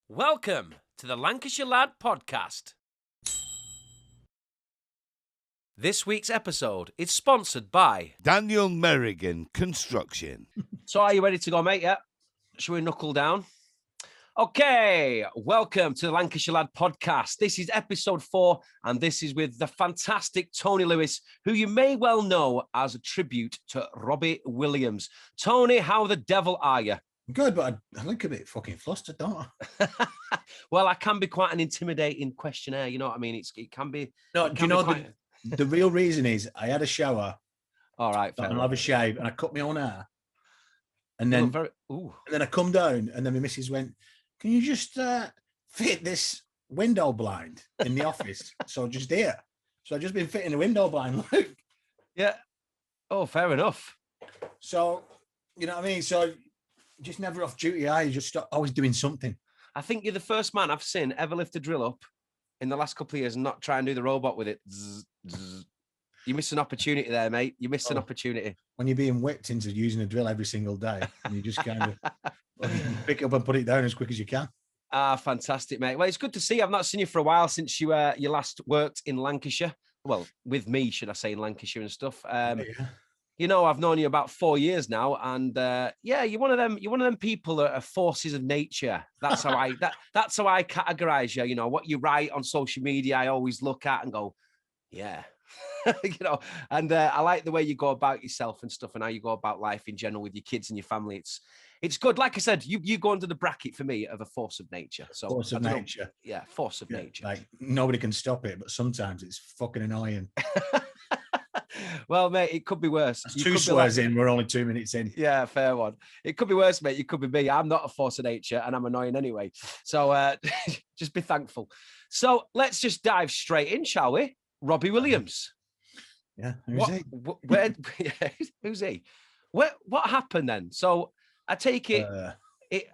Welcome to the Lancashire Lad podcast. This week's episode is sponsored by Daniel Merrigan Construction. So are you ready to go, mate? Yeah. Shall we knuckle down? Okay, welcome to the Lancashire Lad podcast. This is episode 4, and this is with the fantastic Tony Lewis, who you may well know as a tribute to Robbie Williams. Tony, how the devil are you? Good, but I look a bit fucking flustered, don't I? Well, I can be quite an intimidating questionnaire, you know what I mean? It can be... No, do you know the real reason is I had a shower. All right, fair I'll have a shave, and I cut my own hair. And then, I come down, and then my missus went, "Can you just fit this window blind in the office?" So just here. So I've just been fitting the window blind. Look. Yeah. Oh, fair enough. So, you know what I mean? So just never off duty. You just always doing something. I think you're the first man I've seen ever lift a drill up in the last couple of years and not try and do the robot with it. Zzz, zzz. You missed an opportunity there, mate. You missed an opportunity. When you're being whipped into using a drill every single day, and you just kind of pick it up and put it down as quick as you can. Ah, fantastic, mate. Well, it's good to see you. I've not seen you for a while since you last worked in Lancashire. Well, with me, should I say, in Lancashire and stuff. Yeah. You know, I've known you about 4 years now, and yeah, you're one of them people that are forces of nature. That's how that's how I categorize you. You know, what you write on social media, I always look at and go, yeah, you know. And I like the way you go about yourself and stuff, and how you go about life in general with your kids and your family. It's good. Like I said, you go under the bracket for me of a force of nature. So force of nature. Yeah, force of nature. Like nobody can stop it, but sometimes it's fucking annoying. Well, mate, it could be worse. That's 2 swears in. We're only 2 minutes in. Yeah, fair one. It could be worse, mate. You could be me. I'm not a force of nature, and I'm annoying anyway. So just be thankful. So let's just dive straight in, shall we? Robbie Williams. Yeah, who's he? Who's he? What happened then? So I take it.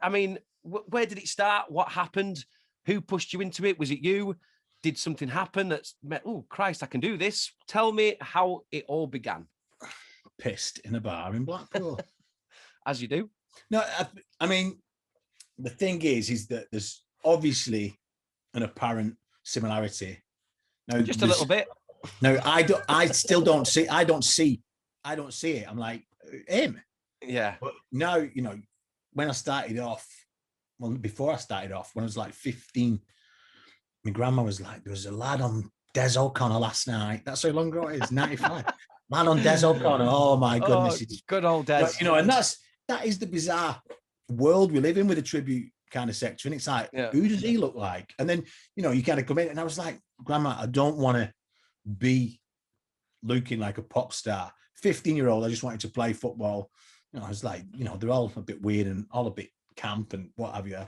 I mean, where did it start? What happened? Who pushed you into it? Was it you? Did something happen that's met? Oh, Christ, I can do this. Tell me how it all began. Pissed in a bar in Blackpool. As you do. No, I mean, the thing is that there's obviously an apparent similarity. Now, just a little bit. No, I still don't see. I don't see it. I'm like, him. Yeah. But now, you know, when I started off, well, before I started off, when I was like 15, my grandma was like, there was a lad on Des O'Connor last night. That's how long ago it is, 95. Lad on Des O'Connor. Oh my goodness. Oh, good old Des. But, you know, and that is the bizarre world we live in with a tribute kind of sector. And it's like, Who does he look like? And then, you know, you kind of come in and I was like, Grandma, I don't want to be looking like a pop star. 15-year-old, I just wanted to play football. You know, I was like, you know, they're all a bit weird and all a bit camp and what have you.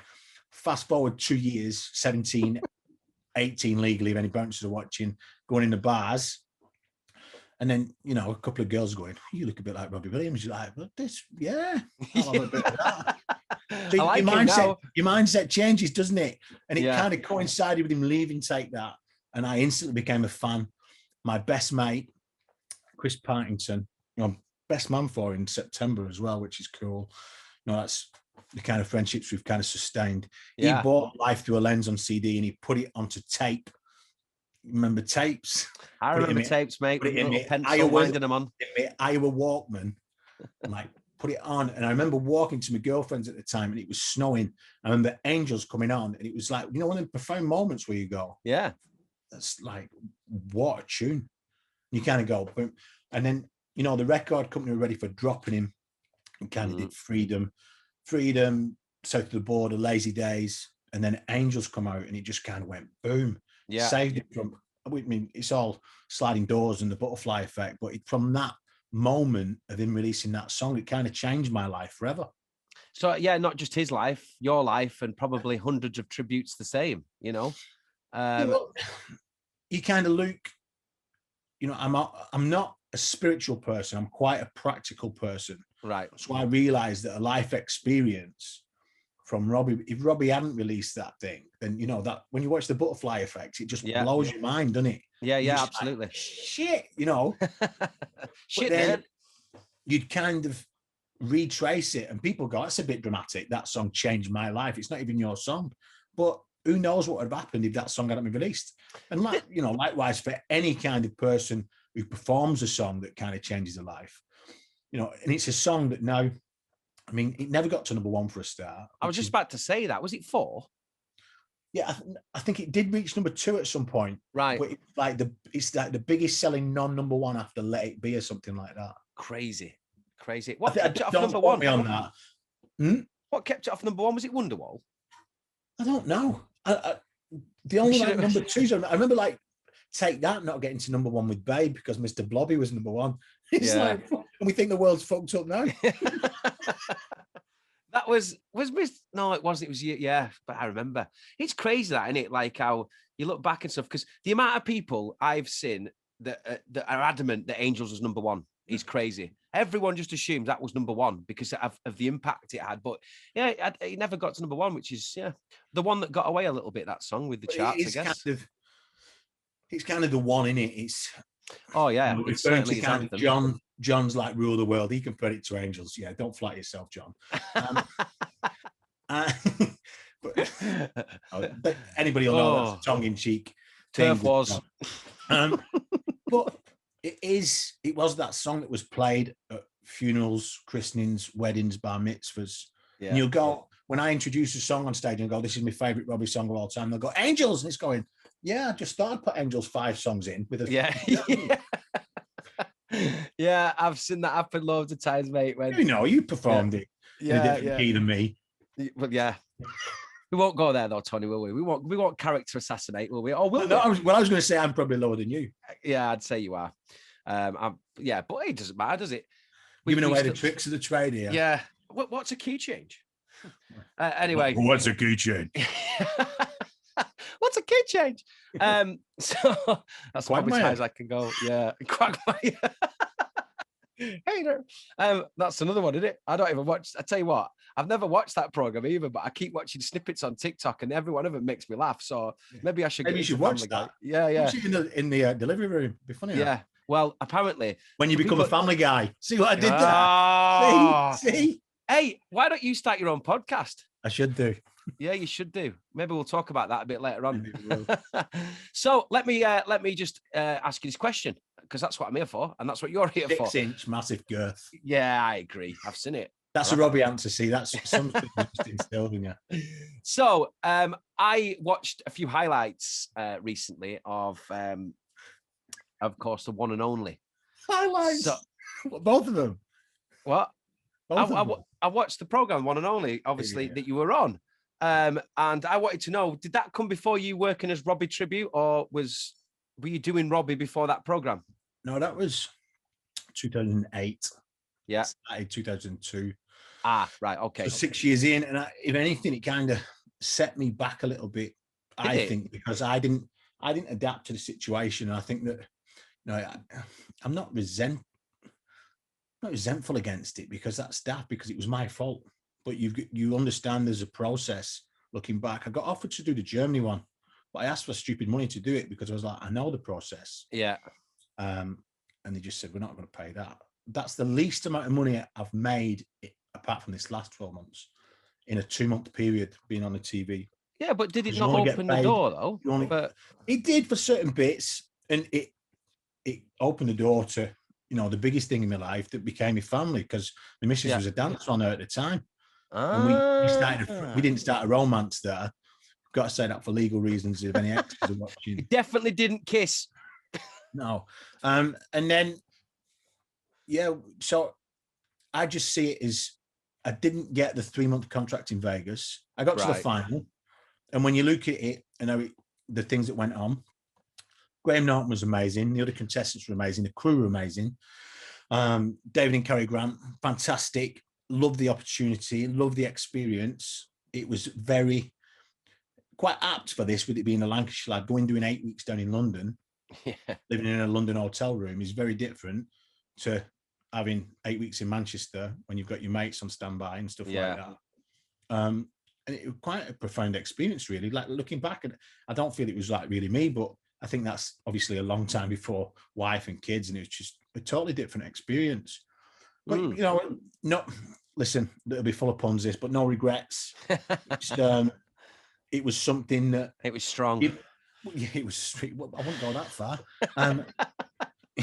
Fast forward 2 years, 17, 18 legally, if any bouncers are watching, going in the bars. And then, you know, a couple of girls going, you look a bit like Robbie Williams. You're like, but this, yeah. I'll have a bit of that. So like your mindset changes, doesn't it? And it kind of coincided with him leaving Take That. And I instantly became a fan. My best mate, Chris Partington, you know, best man for in September as well, which is cool. You know, that's the kind of friendships we've kind of sustained. Yeah. He bought Life Through a Lens on CD and he put it onto tape. Remember tapes? I remember tapes, mate. With a pencil winding them on. In my Iowa Walkman. And like, put it on. And I remember walking to my girlfriend's at the time and it was snowing. I remember Angels coming on and it was like, you know, one of the profound moments where you go, yeah, that's like, what a tune. You kind of go, boom. And then, you know, the record company were ready for dropping him and kind of did Freedom, South of the Border, Lazy Days. And then Angels come out and it just kind of went boom. Yeah. Saved it from, I mean, it's all sliding doors and the butterfly effect, but from that moment of him releasing that song, it kind of changed my life forever. So, yeah, not just his life, your life, and probably hundreds of tributes the same, you know? You kind of look, you know, I'm not a spiritual person. I'm quite a practical person. Right. So I realized that a life experience from Robbie, if Robbie hadn't released that thing, then, you know, that when you watch the butterfly effect, it just blows your mind, doesn't it? Yeah, absolutely. Like, shit, you know. Shit, then you'd kind of retrace it and people go, that's a bit dramatic. That song changed my life. It's not even your song. But who knows what would have happened if that song hadn't been released? And likewise for any kind of person who performs a song that kind of changes their life, and it's a song that now, I mean, it never got to number one for a start. I was just about to say that. Was it 4? Yeah, I think it did reach number 2 at some point. Right. But it's like the biggest selling non-number one after Let It Be or something like that. Crazy. What kept it off number one? Me on that. What kept it off number 1? Was it Wonderwall? I don't know. The only number 2s, I remember Take That not getting to number 1 with Babe because Mr. Blobby was number 1. It's like, and we think the world's fucked up now. That was no, it wasn't. It was, yeah, but I remember. It's crazy that, isn't it? Like how you look back and stuff, because the amount of people I've seen that are adamant that Angels was number 1 is crazy. Everyone just assumes that was number 1 because of the impact it had. But yeah, it never got to number 1, which is the one that got away a little bit, that song with the charts, I guess. It's kind of the one, in it. It's it's certainly kind of John's like rule the world. He compared it to Angels. Yeah, don't flatter yourself, John. But anybody will know that's tongue in cheek. Turf was. But it was that song that was played at funerals, christenings, weddings, bar mitzvahs. Yeah. And you'll go, when I introduce a song on stage and go, this is my favorite Robbie song of all time, they'll go, Angels. And it's going, yeah, I just thought I'd put Angels 5 songs in with a Yeah, I've seen that happen loads of times, mate. When you performed it in a different key than me. Well, yeah. We won't go there though, Tony, will we? We won't character assassinate, will we? Oh, will we? I was going to say I'm probably lower than you. Yeah, I'd say you are. But it doesn't matter, does it? Giving away the tricks of the trade here. Yeah. What's a key change? Anyway. What's a key change? What's a key change? So that's probably as high as I can go. Yeah. Quagmire. Hater. That's another one, isn't it? I don't even watch. I tell you what, I've never watched that program either, but I keep watching snippets on TikTok, and every one of them makes me laugh. So maybe I should. Maybe you should watch that. Yeah. In the delivery room. It'd be funny. Yeah. Well, apparently, when you become a Family Guy, see what I did there? See. Hey, why don't you start your own podcast? I should do. Yeah, you should do. Maybe we'll talk about that a bit later on. So let me just ask you this question, because that's what I'm here for, and that's what you're here for. 6-inch massive girth. Yeah, I agree. I've seen it. That's a Robbie answer. See, that's something just instilled in you. So I watched a few highlights recently of course, the one and only highlights. So, both of them. What? I watched the program One and Only, obviously, that you were on. And I wanted to know, did that come before you working as Robbie Tribute, or were you doing Robbie before that program? No, that was 2008. Yeah. Started 2002. Ah, right. Okay. So 6 years in, and if anything, it kind of set me back a little bit. I think because I didn't adapt to the situation. And I think that I'm not resentful against it, because that's daft, because it was my fault. But you understand there's a process. Looking back, I got offered to do the Germany one, but I asked for stupid money to do it because I was like, I know the process. Yeah. And they just said, we're not going to pay that. That's the least amount of money I've made, apart from this last 12 months, in a 2-month period being on the TV. Yeah, but did it not open the door though? It did for certain bits, and it opened the door to the biggest thing in my life that became my family, because the missus was a dancer on her at the time. And we didn't start a romance there. Got to say that for legal reasons if any extras are watching. You definitely didn't kiss. No. And then, so I just see it as I didn't get the 3-month contract in Vegas. I got to the final. And when you look at it and the things that went on, Graham Norton was amazing. The other contestants were amazing. The crew were amazing. David and Cary Grant, fantastic. Loved the opportunity. Loved the experience. It was quite apt for this, with it being a Lancashire lad. Going doing 8 weeks down in London, living in a London hotel room is very different to having 8 weeks in Manchester when you've got your mates on standby and stuff like that. And it was quite a profound experience, really. Like, looking back, and I don't feel it was like really me, but I think that's obviously a long time before wife and kids, and it was just a totally different experience. But listen, it'll be full of puns this, but no regrets. it was something that it was strong. It was. I wouldn't go that far.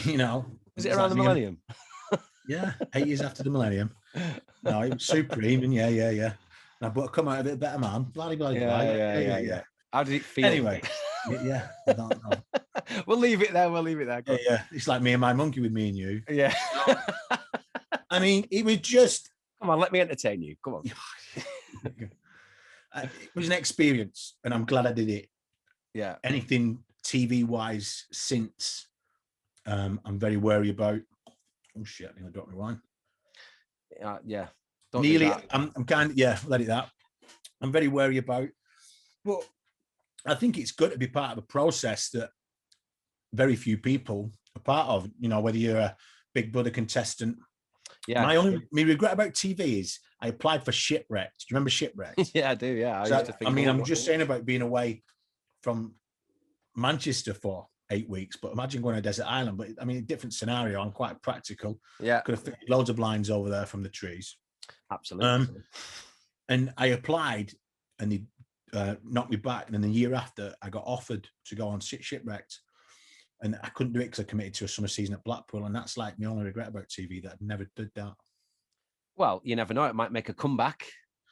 You know, was it around the millennium? Yeah, 8 years after the millennium. No, it was supreme, and yeah. No, but I come out of it a better man. Bloody. Yeah. How did it feel? Anyway, yeah, I don't know. We'll leave it there. Yeah. It's like me and my monkey with me and you. Yeah. I mean, it was just. Come on, let me entertain you. Come on. It was an experience, and I'm glad I did it. Yeah. Anything TV wise since, I'm very wary about. Oh shit! I think I dropped my wine. Yeah. Nearly. I'm kind of let it that. I'm very wary about, but I think it's good to be part of a process that very few people are part of. You know, whether you're a Big Brother contestant. Yeah. My regret about TV is I applied for Shipwrecked. Do you remember Shipwrecked? Yeah, I do. Yeah. I'm just saying about being away from Manchester for 8 weeks, but imagine going to a desert island. But I mean, a different scenario. I'm quite practical. Yeah. Could have fit loads of blinds over there from the trees. Absolutely. And I applied and they knocked me back. And then the year after, I got offered to go on Shipwrecked. And I couldn't do it because I committed to a summer season at Blackpool. And that's like my only regret about TV, that I never did that. Well, you never know. It might make a comeback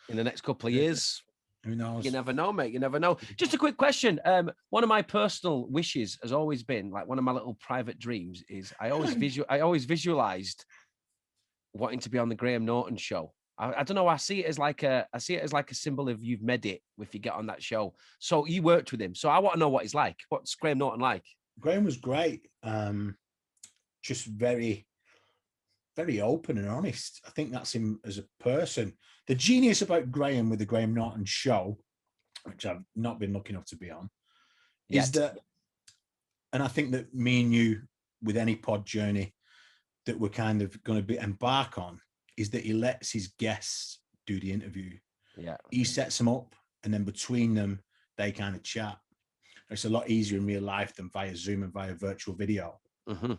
in the next couple of years. Who knows? You never know, mate. You never know. Just a quick question. One of my personal wishes has always been, like, one of my little private dreams is I always visualized wanting to be on the Graham Norton show. I don't know. I see it as like a symbol of you've made it if you get on that show. So you worked with him. So I want to know what he's like. What's Graham Norton like? Graham was great. Just very, very open and honest. I think that's him as a person. The genius about Graham with the Graham Norton show, which I've not been lucky enough to be on, is that, and I think that me and you, with any pod journey that we're kind of going to embark on, is that he lets his guests do the interview. Yeah. He sets them up, and then between them, they kind of chat. It's a lot easier in real life than via Zoom and via virtual video. Mm-hmm.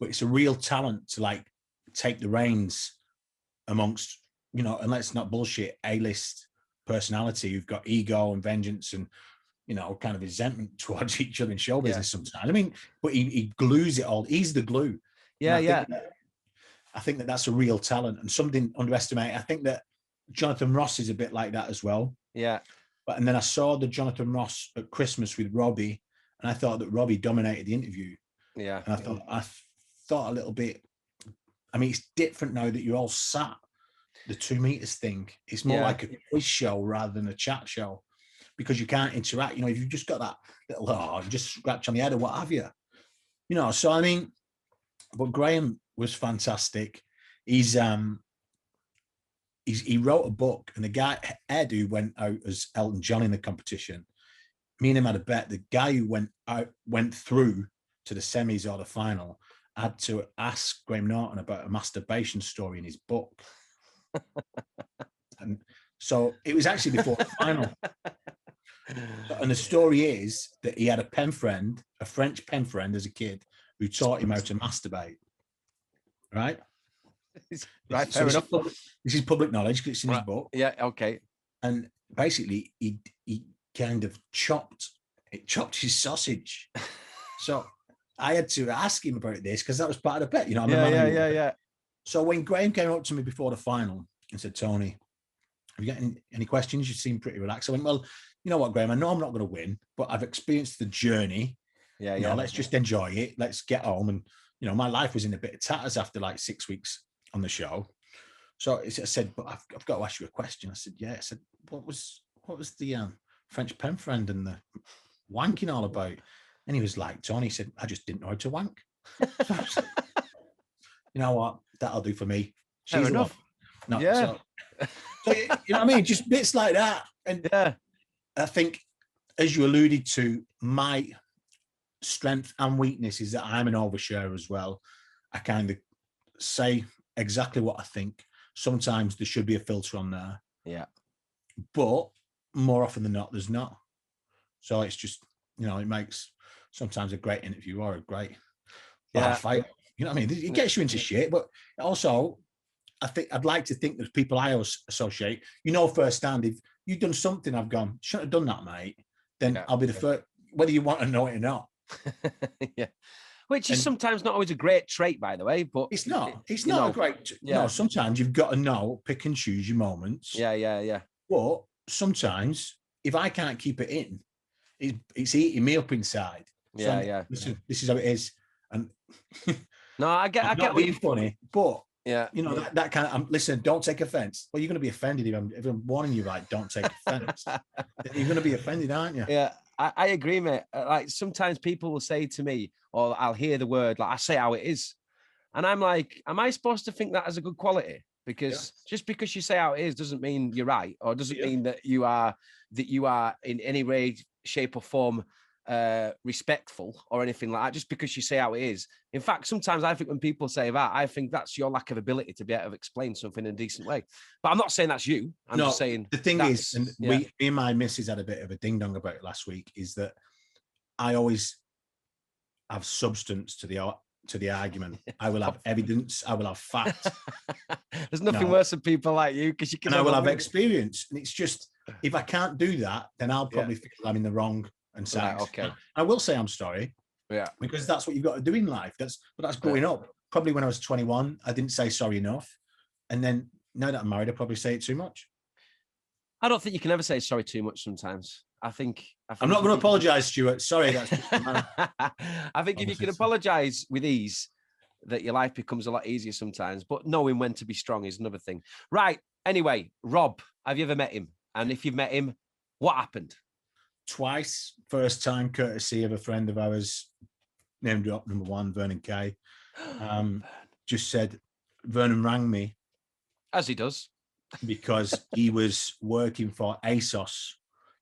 But it's a real talent to like take the reins amongst, you know, and let's not bullshit, A-list personality who've got ego and vengeance and, you know, kind of resentment towards each other in show business sometimes. I mean, but he glues it all. He's the glue. Yeah, I think that that's a real talent and something underestimated. I think that Jonathan Ross is a bit like that as well. Yeah. And then I saw the Jonathan Ross at Christmas with Robbie, and I thought that Robbie dominated the interview. Yeah. And I thought a little bit, I mean, it's different now that you're all sat, the 2 meters thing. It's more like a quiz show rather than a chat show because you can't interact. You know, if you've just got that little, just scratch on the head or what have you. You know, so I mean, but Graham was fantastic. He wrote a book, and the guy, Ed, who went out as Elton John in the competition, me and him had a bet. The guy who went through to the semis or the final had to ask Graham Norton about a masturbation story in his book. And so it was actually before the final. And the story is that he had a pen friend, a French pen friend as a kid, who taught him how to masturbate. Right? Right, fair enough. This is public knowledge because it's in his book. Yeah, okay. And basically, he kind of chopped his sausage. So I had to ask him about this because that was part of the bet. You know, yeah. So when Graham came up to me before the final and said, "Tony, have you got any questions? You seem pretty relaxed." I went, "Well, you know what, Graham? I know I'm not going to win, but I've experienced the journey. Yeah. You know, let's just enjoy it. Let's get home." And you know, my life was in a bit of tatters after like 6 weeks on the show. So I said, "But I've got to ask you a question." I said, "Yeah." I said, what was the French pen friend and the wanking all about?" And he was like, "Tony," said, "I just didn't know how to wank." So you know what? That'll do for me. She's enough. So you know what I mean? Just bits like that. And I think, as you alluded to, my strength and weakness is that I'm an oversharer as well. I kind of say exactly what I think. Sometimes there should be a filter on there. Yeah. But more often than not, there's not. So it's just, you know, it makes sometimes a great interview or a great fight. You know what I mean? It gets you into shit, but also I think I'd like to think there's people I associate, you know, firsthand, if you've done something, I've gone, shouldn't have done that, mate. Then I'll be the first, whether you want to know it or not. Yeah. Which is sometimes not always a great trait, by the way, but it's not a great, no, sometimes you've got to know, pick and choose your moments. Yeah. But sometimes if I can't keep it in, it's eating me up inside. Yeah. This is how it is. And no, I get what you're funny, but yeah, you know, that kind of, listen, don't take offense. Well, you're going to be offended if I'm warning you, right? Don't take offense. You're going to be offended, aren't you? Yeah, I agree, mate. Like sometimes people will say to me, or I'll hear the word, like I say how it is. And I'm like, am I supposed to think that as a good quality? Because just because you say how it is doesn't mean you're right, or doesn't mean that you are in any way, shape, or form respectful or anything like that, just because you say how it is. In fact, sometimes I think when people say that, I think that's your lack of ability to be able to explain something in a decent way. But I'm not saying that's you. I'm just saying the thing is, and me and my missus had a bit of a ding dong about it last week, is that I always have substance to the argument. I will have evidence. I will have facts. There's nothing worse than people like you, because you can. And I will have experience. And it's just, if I can't do that, then I'll probably feel I'm in the wrong and say, okay. I will say I'm sorry. Yeah. Because that's what you've got to do in life. That's growing up. Probably when I was 21, I didn't say sorry enough. And then now that I'm married, I probably say it too much. I don't think you can ever say sorry too much sometimes. I think I'm not going to apologize, Stuart. Sorry. That's just I think if you can apologize with ease, that your life becomes a lot easier sometimes. But knowing when to be strong is another thing. Right. Anyway, Rob, have you ever met him? And if you've met him, what happened? Twice. First time, courtesy of a friend of ours, name drop number one, Vernon Kay. Just said, Vernon rang me. As he does. Because he was working for ASOS.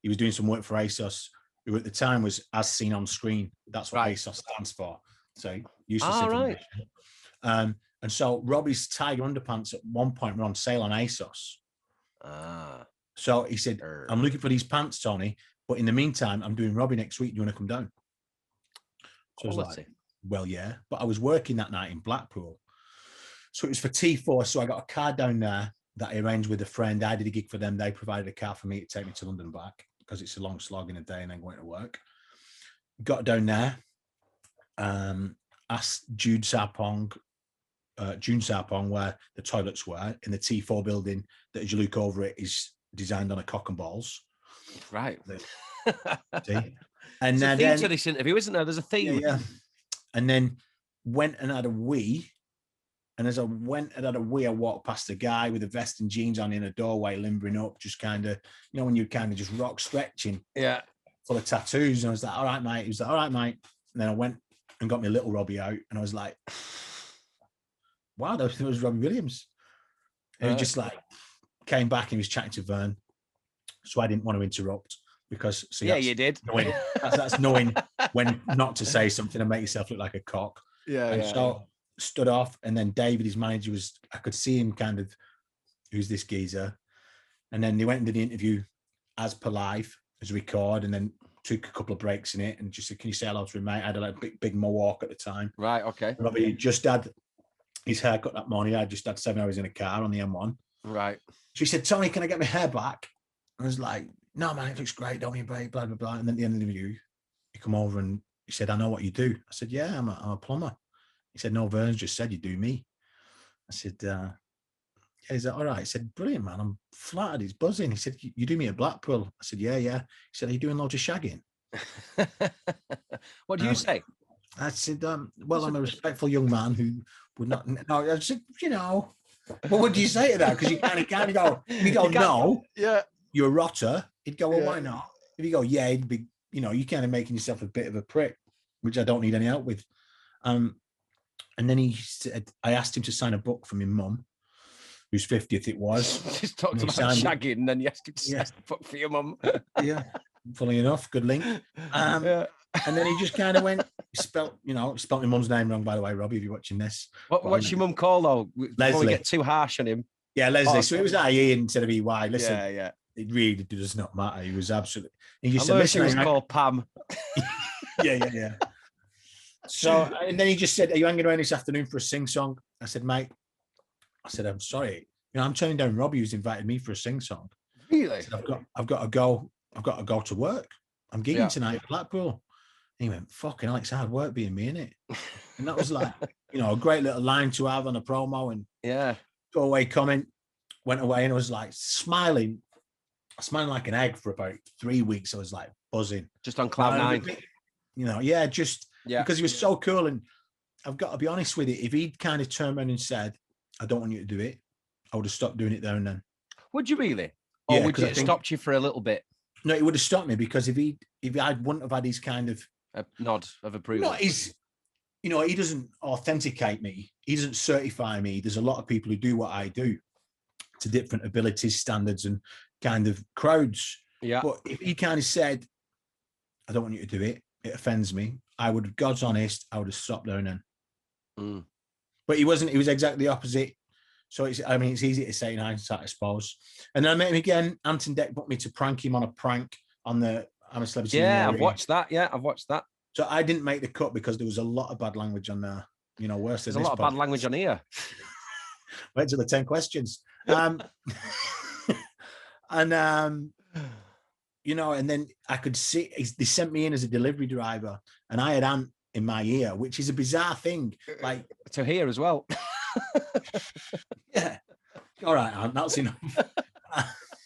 He was doing some work for ASOS, who at the time was As Seen on Screen. That's what ASOS stands for. So useless information. Right. And so Robbie's tiger underpants at one point were on sale on ASOS. So he said, I'm looking for these pants, Tony, but in the meantime, I'm doing Robbie next week. Do you want to come down? So I was like, well, yeah. But I was working that night in Blackpool. So it was for T4. So I got a car down there that I arranged with a friend. I did a gig for them. They provided a car for me to take me to London and back, because it's a long slog in a day and then going to work. Got down there, asked June Sarpong where the toilets were in the T4 building that, as you look over it, is designed on a cock and balls. Right. See? And there's a theme to this interview, isn't there? There's a theme. Yeah. And then went and had a wee. And as I went and had a wee, I walked past a guy with a vest and jeans on in a doorway, limbering up, just kind of, you know, when you kind of just rock stretching. Yeah. Full of tattoos. And I was like, all right, mate. He was like, all right, mate. And then I went and got my little Robbie out. And I was like, wow, that was Robbie Williams. And he just like came back and he was chatting to Vern. So I didn't want to interrupt, because you did. That's knowing when not to say something and make yourself look like a cock. So stood off, and then David, his manager, I could see him kind of, who's this geezer? And then they went into the interview as per live, as record, and then took a couple of breaks in it and just said, can you say hello to him, mate? I had a big mohawk at the time. Right, okay. Robbie just had his haircut that morning. I just had 7 hours in a car on the M1. Right. So he said, Tony, can I get my hair back? I was like, no, man, it looks great. Don't you, babe? Blah, blah, blah. And then at the end of the interview, he come over and he said, I know what you do. I said, yeah, I'm a plumber. He said, no, Vern's just said you do me. I said, yeah. He's like, all right. He said, brilliant, man. I'm flattered. He's buzzing. He said, you do me at Blackpool. I said, yeah. He said, are you doing loads of shagging? What do you say? I said, well, I'm a respectful young man who would not. No, I said, you know, what would you say to that? Because you kind of go, if you go, no, you're a rotter. He'd go, well, why not? If you go, yeah, he'd be, you know, you're kind of making yourself a bit of a prick, which I don't need any help with. And then he said, I asked him to sign a book for my mum, whose 50th it was. Just talked about shagging, and then you asked him to sign a book for your mum. Yeah, funny enough, good link. And then he just kind of went, spelt my mum's name wrong, by the way, Robbie, if you're watching this. What's your mum called, though? Leslie. Before we get too harsh on him. Yeah, Leslie. So it was IE instead of EY. Listen, yeah. It really does not matter. He was absolutely. He said, listen, she was called Pam. Yeah. So, and then he just said, are you hanging around this afternoon for a sing-song? I said, mate, I'm sorry. You know, I'm turning down Robbie, who's invited me for a sing-song. Really? Said, I've got to go to work. I'm gigging tonight at Blackpool. And he went, fucking hell, it's hard work being me, innit? And that was like, a great little line to have on a promo. And go away comment. Went away and I was like smiling like an egg for about 3 weeks. I was like buzzing. Just on cloud nine. Because he was so cool. And I've got to be honest with you, if he'd kind of turned around and said, I don't want you to do it, I would have stopped doing it there and then. Would you really? Or would it have stopped you for a little bit? No, it would have stopped me because if I wouldn't have had his kind of a nod of approval. He doesn't authenticate me. He doesn't certify me. There's a lot of people who do what I do to different abilities, standards, and kind of crowds. Yeah. But if he kind of said, I don't want you to do it, it offends me, I would, God's honest, I would have stopped there and then. Mm. But he wasn't. He was exactly the opposite. So it's easy to say in hindsight, I suppose. And then I met him again. Anton Deck put me to prank him on a prank on the I'm a Celebrity. Yeah, I've watched that. Yeah, I've watched that. So I didn't make the cut because there was a lot of bad language on there. Worse than this. There's a lot of bad language on here. Wait till the 10 questions. And then I could see they sent me in as a delivery driver, and I had Ant in my ear, which is a bizarre thing. Like to hear as well. Yeah. All right, Ant, that's enough.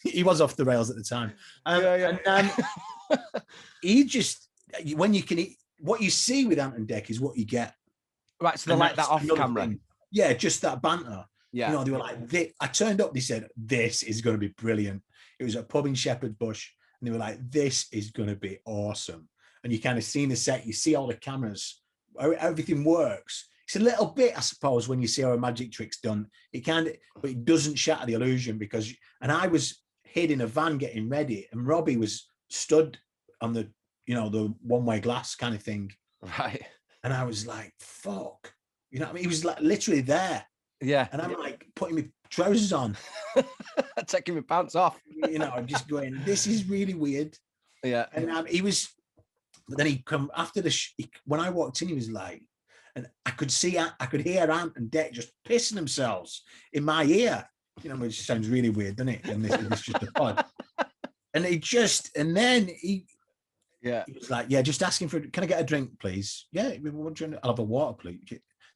He was off the rails at the time. And he just, when you can eat, what you see with Ant and Deck is what you get. Right, so they're like that off camera. Thing. Yeah, just that banter. Yeah. They were like, I turned up, they said, this is going to be brilliant. It was a pub in Shepherd Bush, and they were like, this is going to be awesome. And you kind of see the set, you see all the cameras, everything works. It's a little bit, I suppose, when you see how a magic trick's done. But it doesn't shatter the illusion and I was hid in a van getting ready, and Robbie was stood on the, the one-way glass kind of thing. Right. And I was like, fuck. You know what I mean? He was like literally there. Yeah. And I'm like putting my trousers on. Taking my pants off. I'm just going, this is really weird. Yeah. And but then he come after when I walked in, he was like, and I could hear Ant and Deck just pissing themselves in my ear. Which sounds really weird, doesn't it? And this is just a pod. And he was like, yeah, just asking for, can I get a drink, please? Yeah, I'll have a water, please.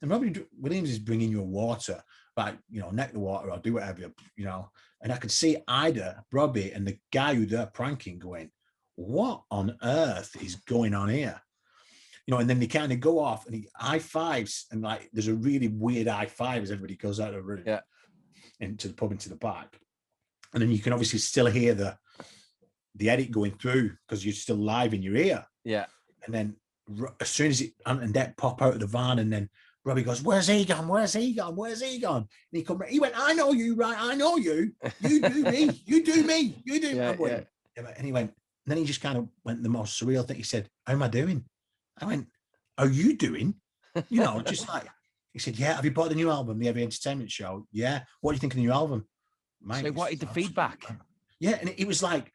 And Robbie Williams is bringing you a water, like, neck the water or do whatever, And I could see Ida, Robbie, and the guy who they're pranking going, what on earth is going on here? And then they kind of go off and he high fives, and like there's a really weird high five as everybody goes out of the room, into the pub, into the back. And then you can obviously still hear the edit going through because you're still live in your ear. Yeah. And then as soon as Ant and Deck pop out of the van, and then Robbie goes, where's he gone? Where's he gone? Where's he gone? And he went, I know you, right? I know you. You do me. You do me. You do me. Yeah. And he went, and then he just kind of went the most surreal thing. He said, how am I doing? I went, are you doing? Just like, he said, yeah, have you bought the new album, the Heavy Entertainment Show? Yeah. What do you think of the new album? So he wanted the feedback. Yeah. And it was like,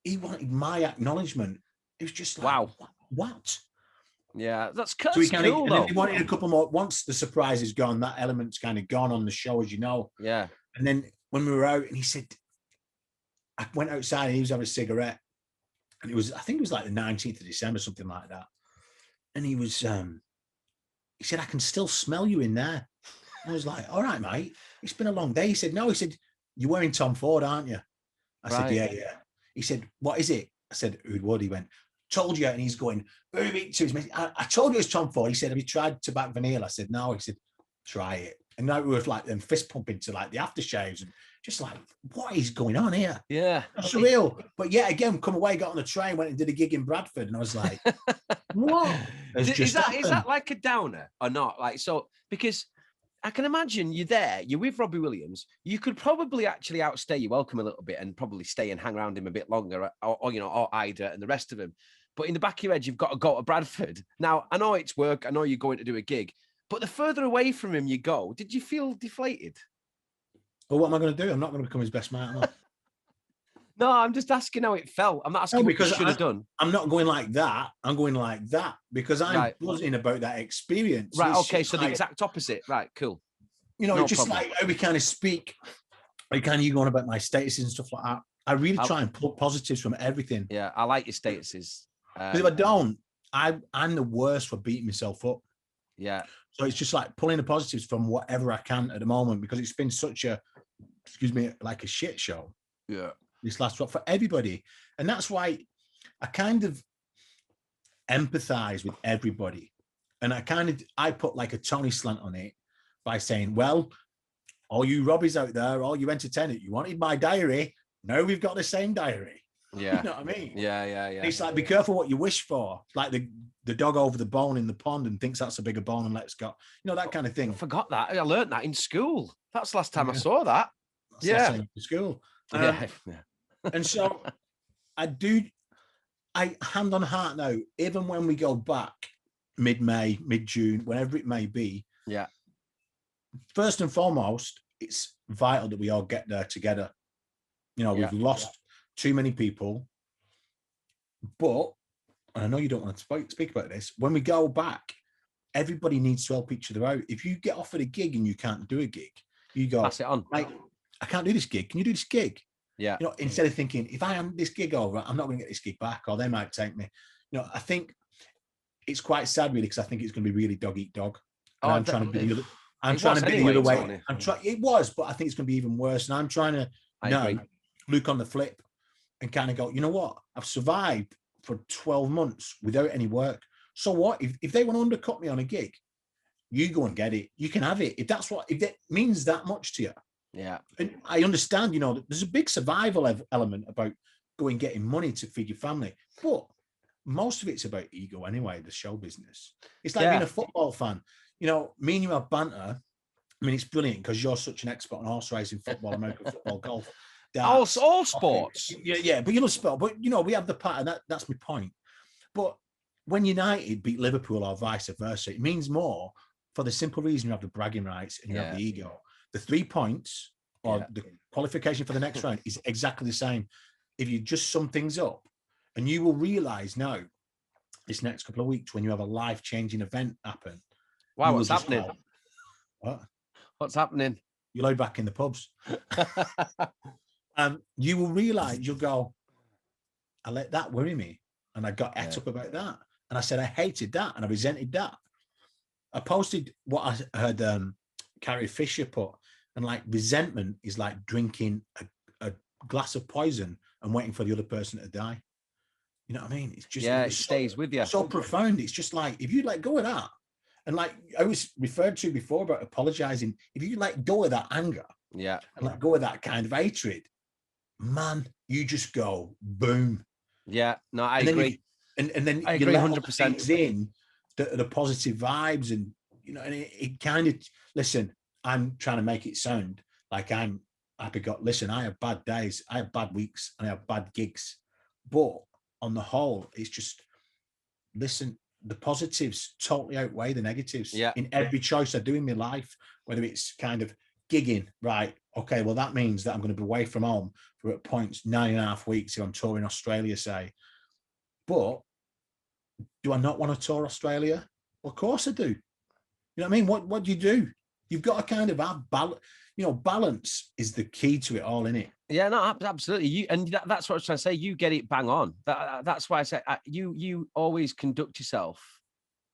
he wanted my acknowledgement. It was just like, wow. What? Yeah, that's cool. So he wanted a couple more. Once the surprise is gone, that element's kind of gone on the show, as you know. Yeah. And then when we were out, and he said, I went outside and he was having a cigarette. And I think it was like the 19th of December, something like that. And he was, he said, I can still smell you in there. I was like, all right, mate, it's been a long day. He said, no, he said, you're wearing Tom Ford, aren't you? I said, yeah. He said, what is it? I said, who'd what? He went, told you. And he's going, I told you it was Tom Ford. He said, have you tried tobacco vanilla? I said, no. He said, try it. And now we were like them fist pumping to like the aftershaves and just like, what is going on here? Yeah. Surreal. But yeah, again, come away, got on the train, went and did a gig in Bradford. And I was like, what? Is that like a downer or not? Like, so, because I can imagine you're there, you're with Robbie Williams, you could probably actually outstay your welcome a little bit and probably stay and hang around him a bit longer, or Ida and the rest of them. But in the back of your head, you've got to go to Bradford. Now, I know it's work, I know you're going to do a gig, but the further away from him you go, did you feel deflated? Well, what am I going to do? I'm not going to become his best mate, am I? No, I'm just asking how it felt. I'm not asking what you should have done. I'm not going like that. I'm going like that because I'm buzzing about that experience. Right, okay, so the exact opposite. Right, cool. Just problem. Like how we kind of speak, how kind of you going about my statuses and stuff like that. I really try and pull positives from everything. Yeah, I like your statuses. Because if I don't, I'm the worst for beating myself up. Yeah. So it's just like pulling the positives from whatever I can at the moment, because it's been such a, excuse me, like a shit show. Yeah. This last one for everybody. And that's why I kind of empathize with everybody. And I put like a Tony slant on it by saying, well, all you Robbies out there, all you entertainers, you wanted my diary. No, we've got the same diary. Yeah. You know what I mean? Yeah. It's like, be careful what you wish for. Like the dog over the bone in the pond and thinks that's a bigger bone and let's go. You know, that kind of thing. I forgot that. I learned that in school. That's the last time I saw that. That's in school. Yeah. And so I hand on heart now, even when we go back mid-May, mid-June, whenever it may be. Yeah. First and foremost, it's vital that we all get there together. You know, we've lost too many people, but, and I know you don't want to speak about this, when we go back, everybody needs to help each other out. If you get offered a gig and you can't do a gig, you go, pass it on. I can't do this gig. Can you do this gig? Yeah. You know, instead of thinking, if I am this gig over, I'm not going to get this gig back, or they might take me. You know, I think it's quite sad, really, because I think it's going to be really dog eat dog. And I'm trying to be the other. I'm trying to be the other way. It was, but I think it's going to be even worse. And I'm trying to look on the flip and kind of go, you know what? I've survived for 12 months without any work. So what? If they want to undercut me on a gig, you go and get it. You can have it. If that means that much to you. Yeah. And I understand, you know, there's a big survival element about going getting money to feed your family. But most of it's about ego anyway, the show business. It's like being a football fan. You know, me and you have banter. I mean, it's brilliant because you're such an expert on horse racing, football, American football, golf. Darts, all sports. Yeah, but you love sport. But, you know, we have the pattern. That's my point. But when United beat Liverpool or vice versa, it means more for the simple reason you have the bragging rights and you have the ego. The 3 points or the qualification for the next round is exactly the same. If you just sum things up, and you will realize now, this next couple of weeks, when you have a life-changing event happen. Wow, what's happening? What? What's happening? You'll be back in the pubs. You will realize, you'll go, I let that worry me. And I got et up about that. And I said, I hated that. And I resented that. I posted what I heard Carrie Fisher put. And like, resentment is like drinking a glass of poison and waiting for the other person to die. You know what I mean? It's just, it stays with you. So profound. It's just like, if you let go of that, and like I was referred to before about apologizing, if you let go of that anger, and let go of that kind of hatred, man, you just go boom. Yeah, no, I agree. And then I you agree, let 100% in the positive vibes, and you know, and it kind of, listen, I'm trying to make it sound like I'm happy. Listen, I have bad days, I have bad weeks, and I have bad gigs, but on the whole, it's just, listen, the positives totally outweigh the negatives in every choice I do in my life, whether it's kind of gigging, right? Okay, well, that means that I'm going to be away from home for at points 9.5 weeks if I'm touring Australia, say. But do I not want to tour Australia? Well, of course I do. You know what I mean? What do you do? You've got to kind of have balance. You know, balance is the key to it all, innit? Yeah, no, absolutely. That's what I was trying to say. You get it bang on. That's why I say you always conduct yourself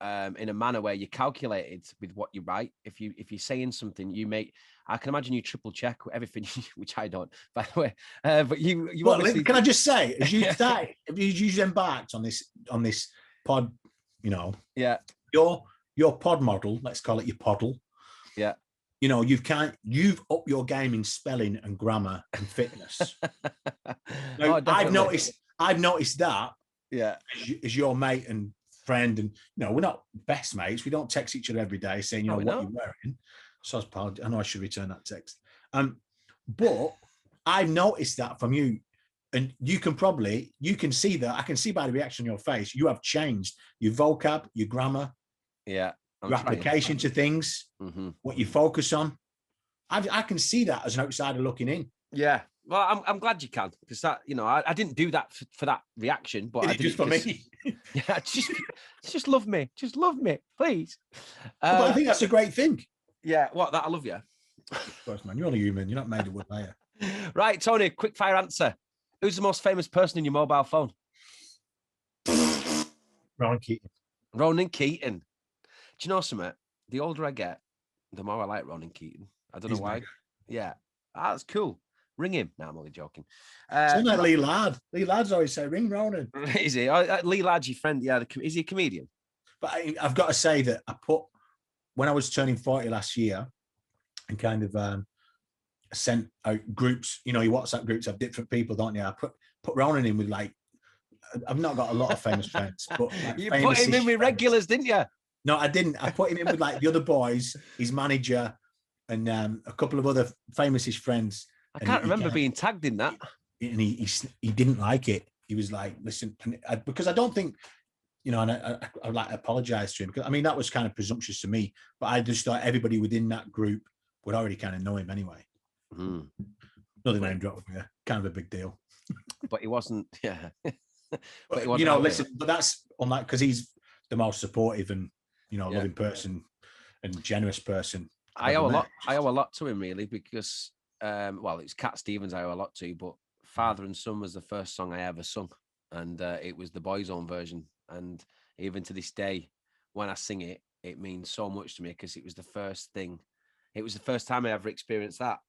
in a manner where you're calculated with what you write. If you're saying something, I can imagine you triple check everything, which I don't, by the way. But you well, obviously... Can I just say, as you start, if you embarked on this pod, you know, your pod model, let's call it your poddle. Yeah. You know, you've upped your game in spelling and grammar and fitness. Now, I've noticed that. Yeah. As your mate and friend, and you know, we're not best mates. We don't text each other every day saying, you know, what you're wearing. So I know I should return that text. But I've noticed that from you, and you can see that. I can see by the reaction on your face, you have changed your vocab, your grammar. Yeah. Your application to things, what you focus on. I can see that as an outsider looking in. Yeah. Well, I'm glad you can, because that, you know, I didn't do that for that reaction, but I did just for me. Yeah, just love me, please. But I think that's a great thing. Yeah. What? That I love you. Of course, man. You're only human. You're not made of wood, are you? Right, Tony. Quick fire answer. Who's the most famous person in your mobile phone? Ronan Keating. Ronan Keating. Do you know something? The older I get, the more I like Ronan Keating. I don't know why. Yeah. That's cool. Ring him. No, I'm only joking. Sound like Lee Ladd. Lee Ladd's always say, ring Ronan. Is he? Lee Ladd's your friend. Yeah. Is he a comedian? But I've got to say that when I was turning 40 last year and kind of sent out groups, you know, your WhatsApp groups have different people, don't you? I put Ronan in with like, I've not got a lot of famous friends, but like you put him in with regulars, didn't you? No, I didn't. I put him in with like the other boys, his manager, and a couple of other famous-ish friends. I can't remember being tagged in that. And he didn't like it. He was like, listen, because I don't think, you know, and I like apologize to him, because I mean that was kind of presumptuous to me, but I just thought everybody within that group would already kind of know him anyway. Another name drop, yeah, kind of a big deal. But he wasn't, yeah. But he wasn't, you know, listen, but that's on that because he's the most supportive and, you know, loving person and generous person. I owe a lot to him, really, because well, it's Cat Stevens I owe a lot to, but Father and Son was the first song I ever sung, and it was the Boys' Own version. And even to this day, when I sing it, it means so much to me because it was the first thing. It was the first time I ever experienced that,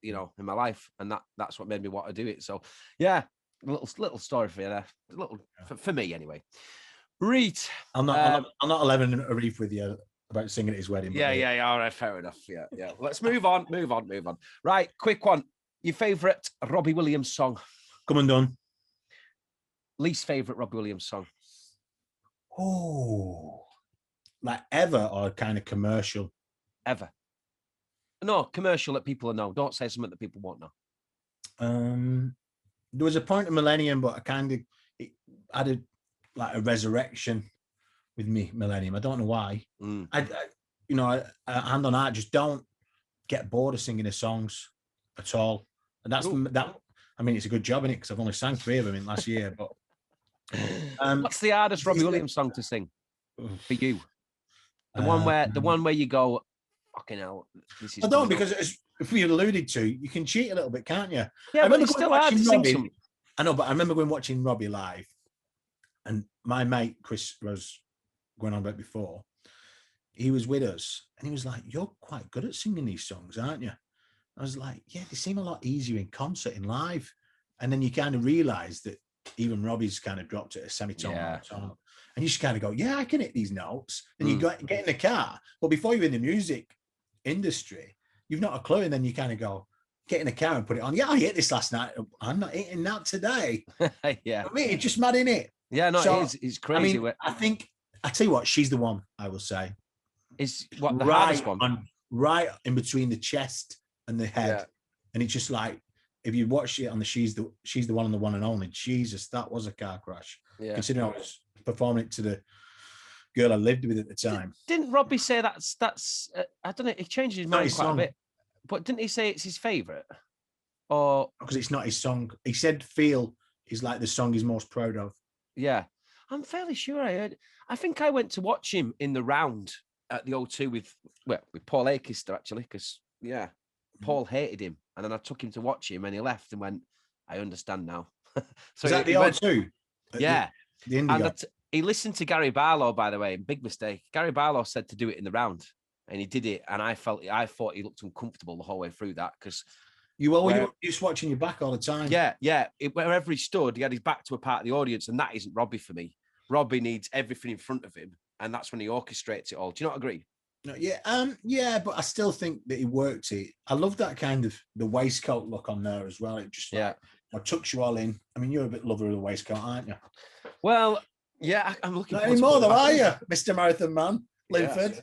you know, in my life, and that's what made me want to do it. So, yeah, little story for you there, for me anyway. Reet, I'm not 11 a reef with you about singing at his wedding. Yeah. All right, fair enough. Yeah. Let's move on. Right, quick one. Your favourite Robbie Williams song? Come and Done. Least favourite Robbie Williams song? Oh, like ever or kind of commercial? Ever. No, commercial that people know. Don't say something that people won't know. There was a point in Millennium, but I kind of added like a resurrection with me, Millennium. I don't know why. I you know, hand on heart, just don't get bored of singing the songs at all. And that's that. I mean, it's a good job in it because I've only sang 3 of them in last year. But what's the hardest Robbie Williams song to sing for you? The one where you go, fucking hell, this is. I don't, because as we alluded to, you can cheat a little bit, can't you? Yeah, but it's still hard to sing some. I know, but I remember going watching Robbie live, and my mate Chris was going on about before. He was with us, and he was like, "You're quite good at singing these songs, aren't you?" I was like, "Yeah, they seem a lot easier in concert and live." And then you kind of realise that even Robbie's kind of dropped it a semitone song, and you just kind of go, "Yeah, I can hit these notes." And you get in the car, but before you're in the music industry, you've not a clue, and then you kind of go, get in the car and put it on. Yeah, I hit this last night. I'm not hitting that today. Yeah, I mean, it's just mad, innit? Yeah, no, so, it's crazy. I mean, I tell you what, she's the one. I will say, is what the hardest one, right in between the chest and the head, and it's just like if you watch it on the she's the one and the one and only. Jesus, that was a car crash. Yeah, considering I was performing it to the girl I lived with at the time. Didn't Robbie say that's I don't know, he changed his mind quite a bit, but didn't he say it's his favourite? Or because it's not his song. He said "Feel" is like the song he's most proud of. Yeah, I'm fairly sure I think I went to watch him in the round at the O2 with Paul Akister, actually, because Paul hated him, and then I took him to watch him, and he left and went, "I understand now." So is that the O2? Yeah, the Indigo. And he listened to Gary Barlow, by the way. Big mistake. Gary Barlow said to do it in the round, and he did it, and I thought he looked uncomfortable the whole way through that because. You were just watching your back all the time. Yeah. Wherever he stood, he had his back to a part of the audience, and that isn't Robbie for me. Robbie needs everything in front of him, and that's when he orchestrates it all. Do you not agree? No, but I still think that he worked it. I love that kind of the waistcoat look on there as well. It just it tucks you all in. I mean, you're a bit lover of the waistcoat, aren't you? Well, yeah, I'm looking. Not anymore, though, are you, Mr. Marathon Man, Linford?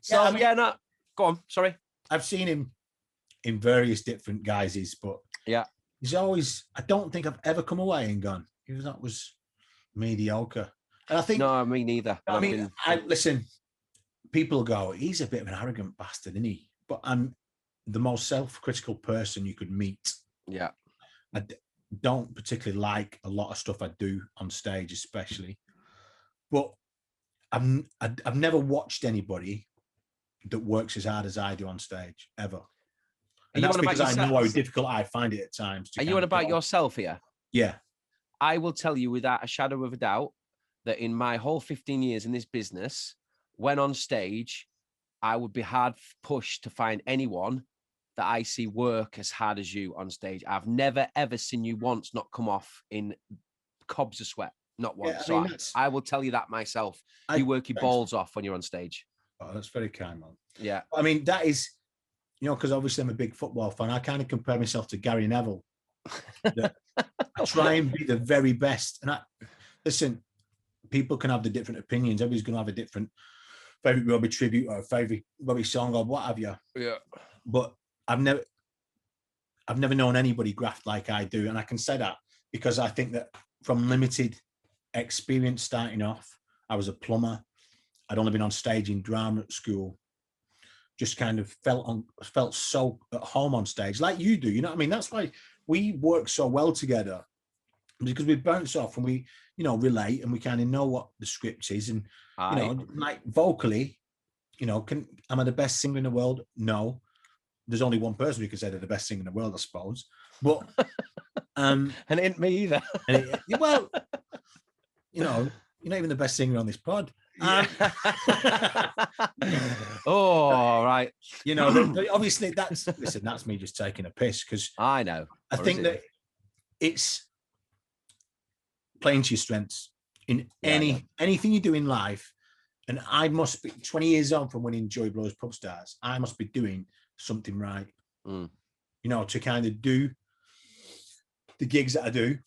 Yeah. Go on. Sorry. I've seen him in various different guises, but he's always. I don't think I've ever come away and gone, that was mediocre. And I think no, me neither. I mean, listen. People go, he's a bit of an arrogant bastard, isn't he? But I'm the most self-critical person you could meet. Yeah, I don't particularly like a lot of stuff I do on stage, especially. But I've never watched anybody that works as hard as I do on stage ever. And that's because I know how difficult I find it at times. Are you on about yourself here? Yeah. I will tell you without a shadow of a doubt that in my whole 15 years in this business, when on stage, I would be hard pushed to find anyone that I see work as hard as you on stage. I've never, ever seen you once not come off in cobs of sweat. Not once. Yeah, I will tell you that myself. You work your balls off when you're on stage. Oh, that's very kind, man. Yeah. I mean, that is, because obviously I'm a big football fan. I kind of compare myself to Gary Neville. I try and be the very best. And listen, people can have the different opinions. Everybody's going to have a different favorite Robbie tribute or a favorite Robbie song or what have you. Yeah. But I've never known anybody graft like I do. And I can say that because I think that from limited experience starting off, I was a plumber. I'd only been on stage in drama at school. Just kind of felt so at home on stage, like you do. You know what I mean? That's why we work so well together, because we bounce off and we, relate, and we kind of know what the script is. And, like vocally, am I the best singer in the world? No. There's only one person who can say they're the best singer in the world, I suppose. But and it ain't me either. Well, you're not even the best singer on this pod. Oh, right. Obviously that's me just taking a piss, because I know. I think that it's playing to your strengths in anything you do in life. And I must be 20 years on from winning Joy Blows Pub Stars. I must be doing something right, to kind of do the gigs that I do.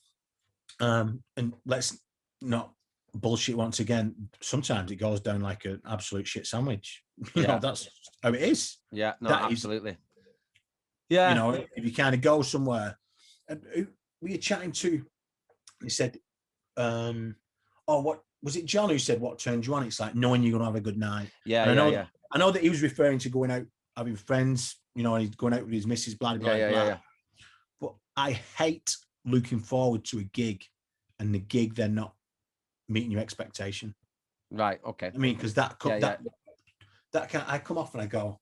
And let's not bullshit once again. Sometimes it goes down like an absolute shit sandwich. That's how it is. Yeah, no, absolutely. Yeah. If you kind of go somewhere, and who were you chatting to? He said, what was it, John, who said what turns you on? It's like knowing you're going to have a good night. Yeah, I know that he was referring to going out, having friends, and he's going out with his missus, blah, blah, blah. Yeah. But I hate looking forward to a gig and the gig they're not meeting your expectation. Right. Okay. I mean, because that I come off and I go,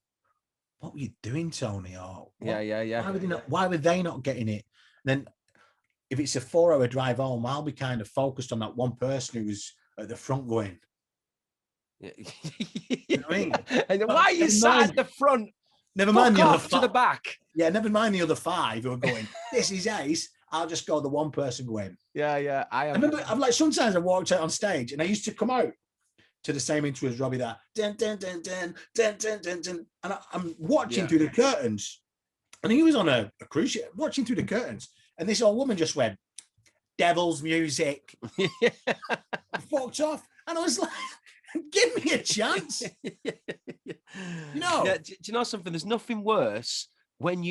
what were you doing, Tony? Or why were they not getting it? And then if it's a 4-hour drive home, I'll be kind of focused on that one person who was at the front going, you know what I mean? And why are you sat at the front? Never mind the other to the back. Yeah, never mind the other 5 who are going, this is ace. I'll just go the one person going. Yeah. I remember, sometimes I walked out on stage and I used to come out to the same intro as Robbie, that dun, dun, dun, dun, dun, dun, dun, dun, and I'm watching through the curtains, and he was on a cruise ship, watching through the curtains, and this old woman just went, devil's music. Fucked off, and I was like, give me a chance. Yeah, do you know something? There's nothing worse when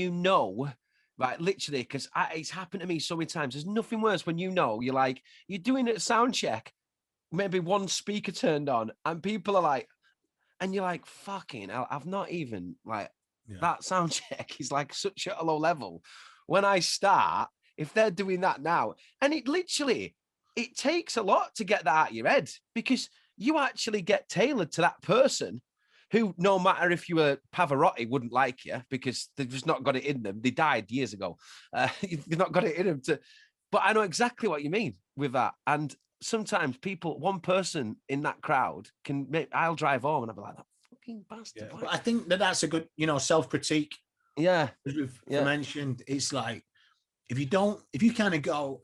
right, literally, because it's happened to me so many times. There's nothing worse when you're like, you're doing a sound check, maybe one speaker turned on, and people are like, and you're like, fucking hell, I've not even, that sound check is like such a low level. When I start, if they're doing that now, and it takes a lot to get that out of your head, because you actually get tailored to that person who, no matter if you were Pavarotti, wouldn't like you because they've just not got it in them. They died years ago. They've not got it in them but I know exactly what you mean with that. And sometimes one person in that crowd I'll drive home and I'll be like, that fucking bastard. Yeah, but I think that's a good, self-critique. Yeah. As we've mentioned, it's like, if you kind of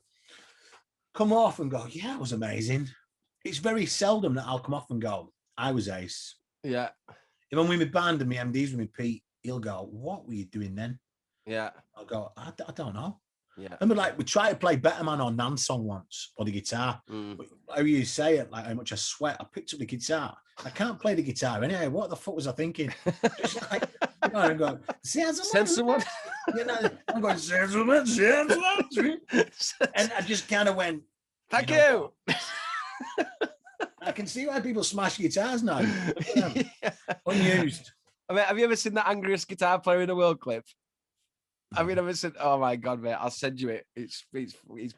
come off and go, yeah, it was amazing. It's very seldom that I'll come off and go, I was ace. Yeah. If I'm with my band and my MD's with me, Pete, he'll go, what were you doing then? Yeah. I'll go, I don't know. Yeah. Remember, we tried to play Better Man on Nan's song once, or the guitar. But how you say it, like how much I sweat, I picked up the guitar. I can't play the guitar anyway. What the fuck was I thinking? Just like, I'm going, send someone. I'm going, send someone. And I just kind of went, thank you. I can see why people smash guitars now. Unused. I mean, have you ever seen the angriest guitar player in the world clip? Have you ever seen? Oh my god, mate! I'll send you it. It's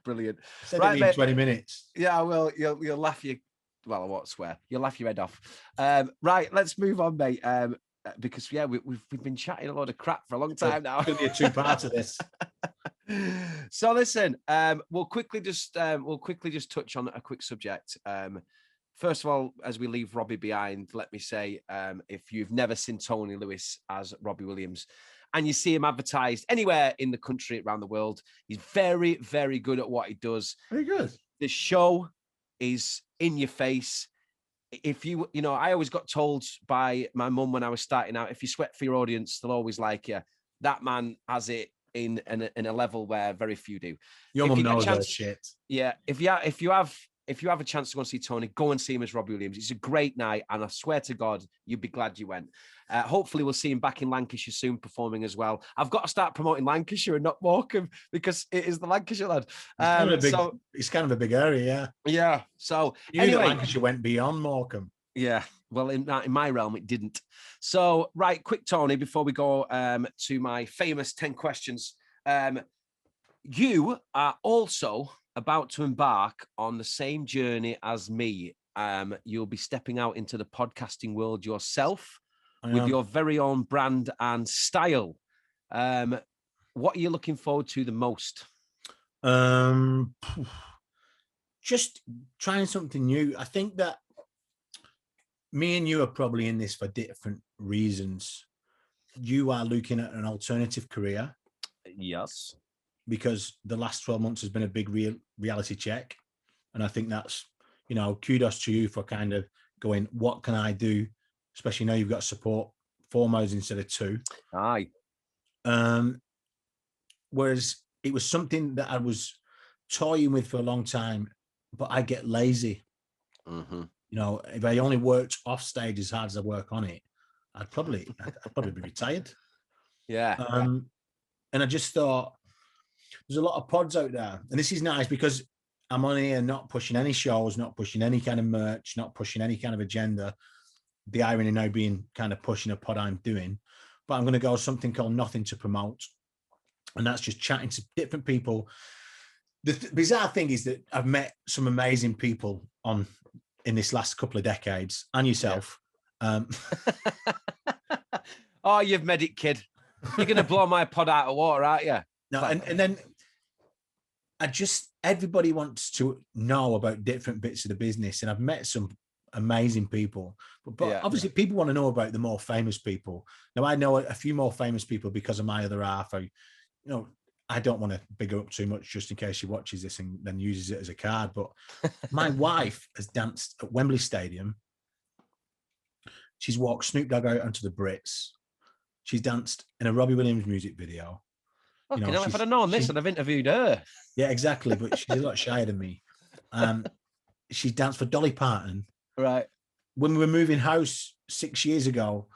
brilliant. Send it in 20 minutes. Yeah, I will. You'll laugh I won't swear. You'll laugh your head off. Right, let's move on, mate. because we've been chatting a lot of crap for a long time now. It's going to be a two-part of this. So listen, we'll quickly just touch on a quick subject. First of all, as we leave Robbie behind, let me say, if you've never seen Tony Lewis as Robbie Williams and you see him advertised anywhere in the country, around the world, he's very, very good at what he does. Very good. The show is in your face. If I always got told by my mum when I was starting out, if you sweat for your audience, they'll always like you. That man has it in a level where very few do. Your mum knows that shit. Yeah. If you have a chance to go and see Tony, go and see him as Robbie Williams. It's a great night, and I swear to God, you'd be glad you went. Hopefully, we'll see him back in Lancashire soon, performing as well. I've got to start promoting Lancashire and not Morecambe because it is the Lancashire lad. It's kind of a big area, yeah. Yeah. So anyway, Lancashire went beyond Morecambe. Yeah. Well, in my realm, it didn't. So, right, quick, Tony, before we go to my famous 10 questions. You are also about to embark on the same journey as me. You'll be stepping out into the podcasting world yourself with your very own brand and style. What are you looking forward to the most? Just trying something new. I think that me and you are probably in this for different reasons. You are looking at an alternative career. Yes. Because the last 12 months has been a big reality check. And I think that's, kudos to you for kind of going, what can I do? Especially now you've got support 4 modes instead of 2. Aye. Whereas it was something that I was toying with for a long time, but I get lazy. Mm-hmm. If I only worked off stage as hard as I work on it, I'd probably be retired. Yeah. And I just thought, there's a lot of pods out there. And this is nice because I'm on here not pushing any shows, not pushing any kind of merch, not pushing any kind of agenda. The irony now being kind of pushing a pod I'm doing. But I'm going to go something called Nothing to Promote. And that's just chatting to different people. The bizarre thing is that I've met some amazing people in this last couple of decades, and yourself. Yeah. Oh, you've made it, kid. You're going to blow my pod out of water, aren't you? No, and then everybody wants to know about different bits of the business, and I've met some amazing people, but obviously people want to know about the more famous people. Now I know a few more famous people because of my other half. I don't want to big her up too much just in case she watches this and then uses it as a card, but my wife has danced at Wembley Stadium. She's walked Snoop Dogg out onto the Brits. She's danced in a Robbie Williams music video. Okay, if I'd have known this, I'd have interviewed her. Yeah, exactly. But she's a lot shyer than me. She's danced for Dolly Parton. Right. When we were moving house 6 years ago,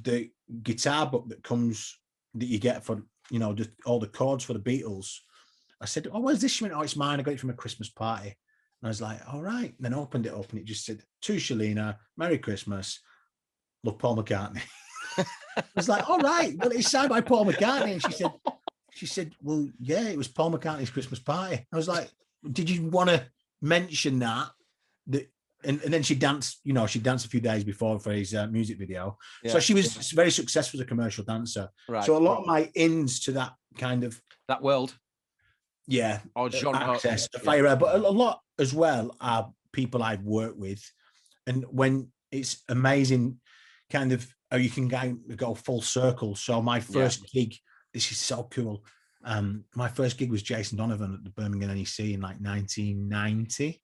the guitar book that you get for, just all the chords for the Beatles, I said, "Oh, where's this?" She went, "Oh, it's mine. I got it from a Christmas party." And I was like, "All right." And then opened it up and it just said, "To Shalina, Merry Christmas. Love, Paul McCartney." I was like, "All right. Well, it's signed by Paul McCartney." And she said, "Well, yeah, it was Paul McCartney's Christmas party." I was like, "Did you want to mention that?" And then she danced, she danced a few days before for his music video. Yeah. So she was very successful as a commercial dancer. Right. So a lot of my ins to that kind of... that world. Yeah. Or genre. Access to fire, but a lot as well are people I've worked with. And when it's amazing kind of how you can go full circle. So my first gig, this is so cool. My first gig was Jason Donovan at the Birmingham NEC in like 1990.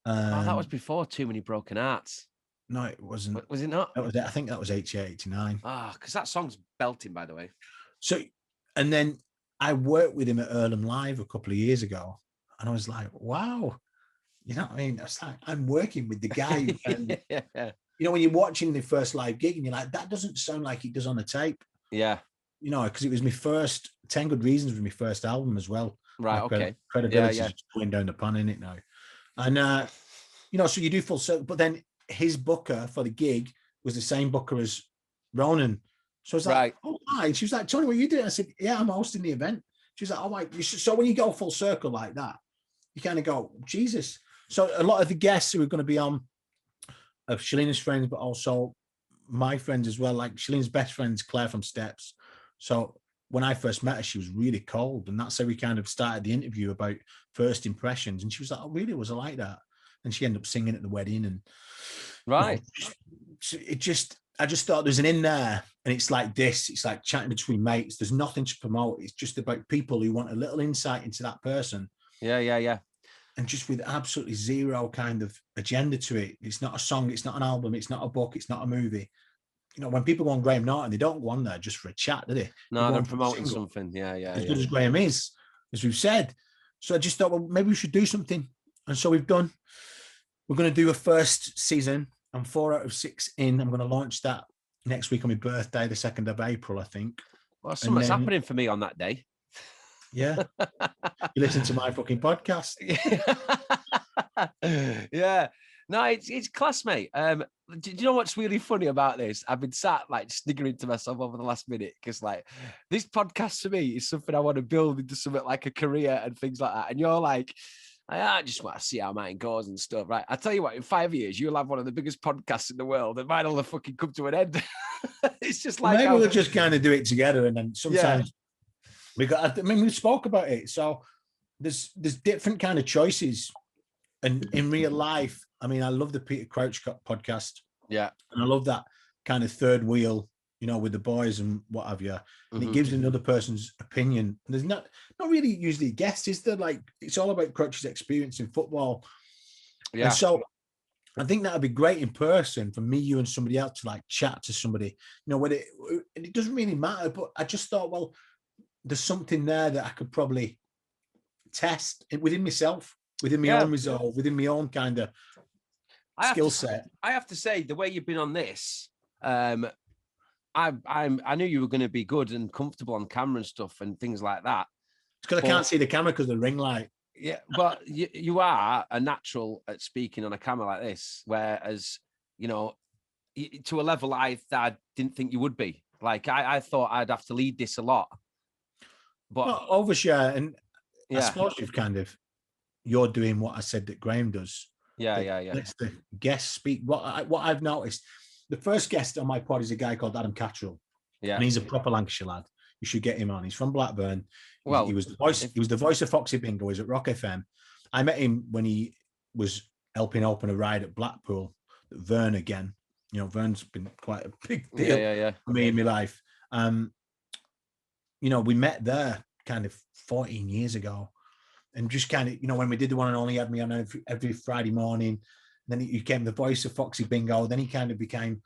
That was before Too Many Broken Hearts. No, it wasn't. Was it not? That was it. I think that was 88, 89. Because that song's belting, by the way. So, and then I worked with him at Earlham Live a couple of years ago, and I was like, wow. You know what I mean? I was like, I'm working with the guy. And, when you're watching the first live gig and you're like, that doesn't sound like it does on the tape. Yeah. Because it was my first, 10 Good Reasons was my first album as well. Right, okay. Credibility is going down the pan in it now. And, so you do full circle, but then his booker for the gig was the same booker as Ronan. So I was like, oh, hi. She was like, "Tony, what are you doing?" I said, "Yeah, I'm hosting the event." She was like, "Oh, my." So when you go full circle like that, you kind of go, Jesus. So a lot of the guests who are going to be on of Shalina's friends, but also my friends as well. Like Shileen's best friend's Claire from Steps. So when I first met her, she was really cold, and that's how we kind of started the interview about first impressions. And she was like, "Oh, really? Was I like that?" And she ended up singing at the wedding, and right. I just thought there's an in there, and it's like this. It's like chatting between mates. There's nothing to promote. It's just about people who want a little insight into that person. Yeah. And just with absolutely zero kind of agenda to it. It's not a song. It's not an album. It's not a book. It's not a movie. You know, when people go on Graham Norton, they don't go on there just for a chat, do they? No, they're promoting something. Yeah. As good as Graham is, as we've said. So I just thought, well, maybe we should do something. And so we're going to do a first season. I'm 4 out of 6 in. I'm going to launch that next week on my birthday, the 2nd of April, I think. Well, something's happening for me on that day. Yeah. You listen to my fucking podcast. Yeah. No, it's class, mate. Do you know what's really funny about this? I've been sat like sniggering to myself over the last minute because like this podcast for me is something I want to build into something like a career and things like that. And you're like, I just want to see how mine goes and stuff, right? I tell you what, in 5 years, you'll have one of the biggest podcasts in the world, and mine will have fucking come to an end. It's just like maybe we'll just kind of do it together, and then sometimes we spoke about it. So there's different kind of choices, and in real life, I mean, I love the Peter Crouch podcast, and I love that kind of third wheel, you know, with the boys and what have you. And it gives another person's opinion. And there's not really usually guests, is there? Like, it's all about Crouch's experience in football. Yeah. And so I think that would be great in person for me, you, and somebody else to like chat to somebody, you know, and it doesn't really matter, but I just thought, well, there's something there that I could probably test within myself, within my own resolve, within my own kind of skill set. I have to say, the way you've been on this, I knew you were going to be good and comfortable on camera and stuff and things like that. It's because I can't see the camera because of the ring light. Yeah, but you are a natural at speaking on a camera like this, whereas, you know, to a level I didn't think you would be. Like, I thought I'd have to lead this a lot. But overshare, and I suppose you're doing what I said that Graham does. Yeah. Let's the guest speak. What I've noticed, the first guest on my pod is a guy called Adam Cattrall. Yeah, and he's a proper Lancashire lad. You should get him on. He's from Blackburn. Well, he was the voice. He was the voice of Foxy Bingo. He's at Rock FM. I met him when he was helping open a ride at Blackpool. Vern again. You know, Vern's been quite a big deal for me in my life. You know, we met there kind of 14 years ago, and just kind of, you know, when we did the one and only, had me on every Friday morning. Then he became the voice of Foxy Bingo. Then he kind of became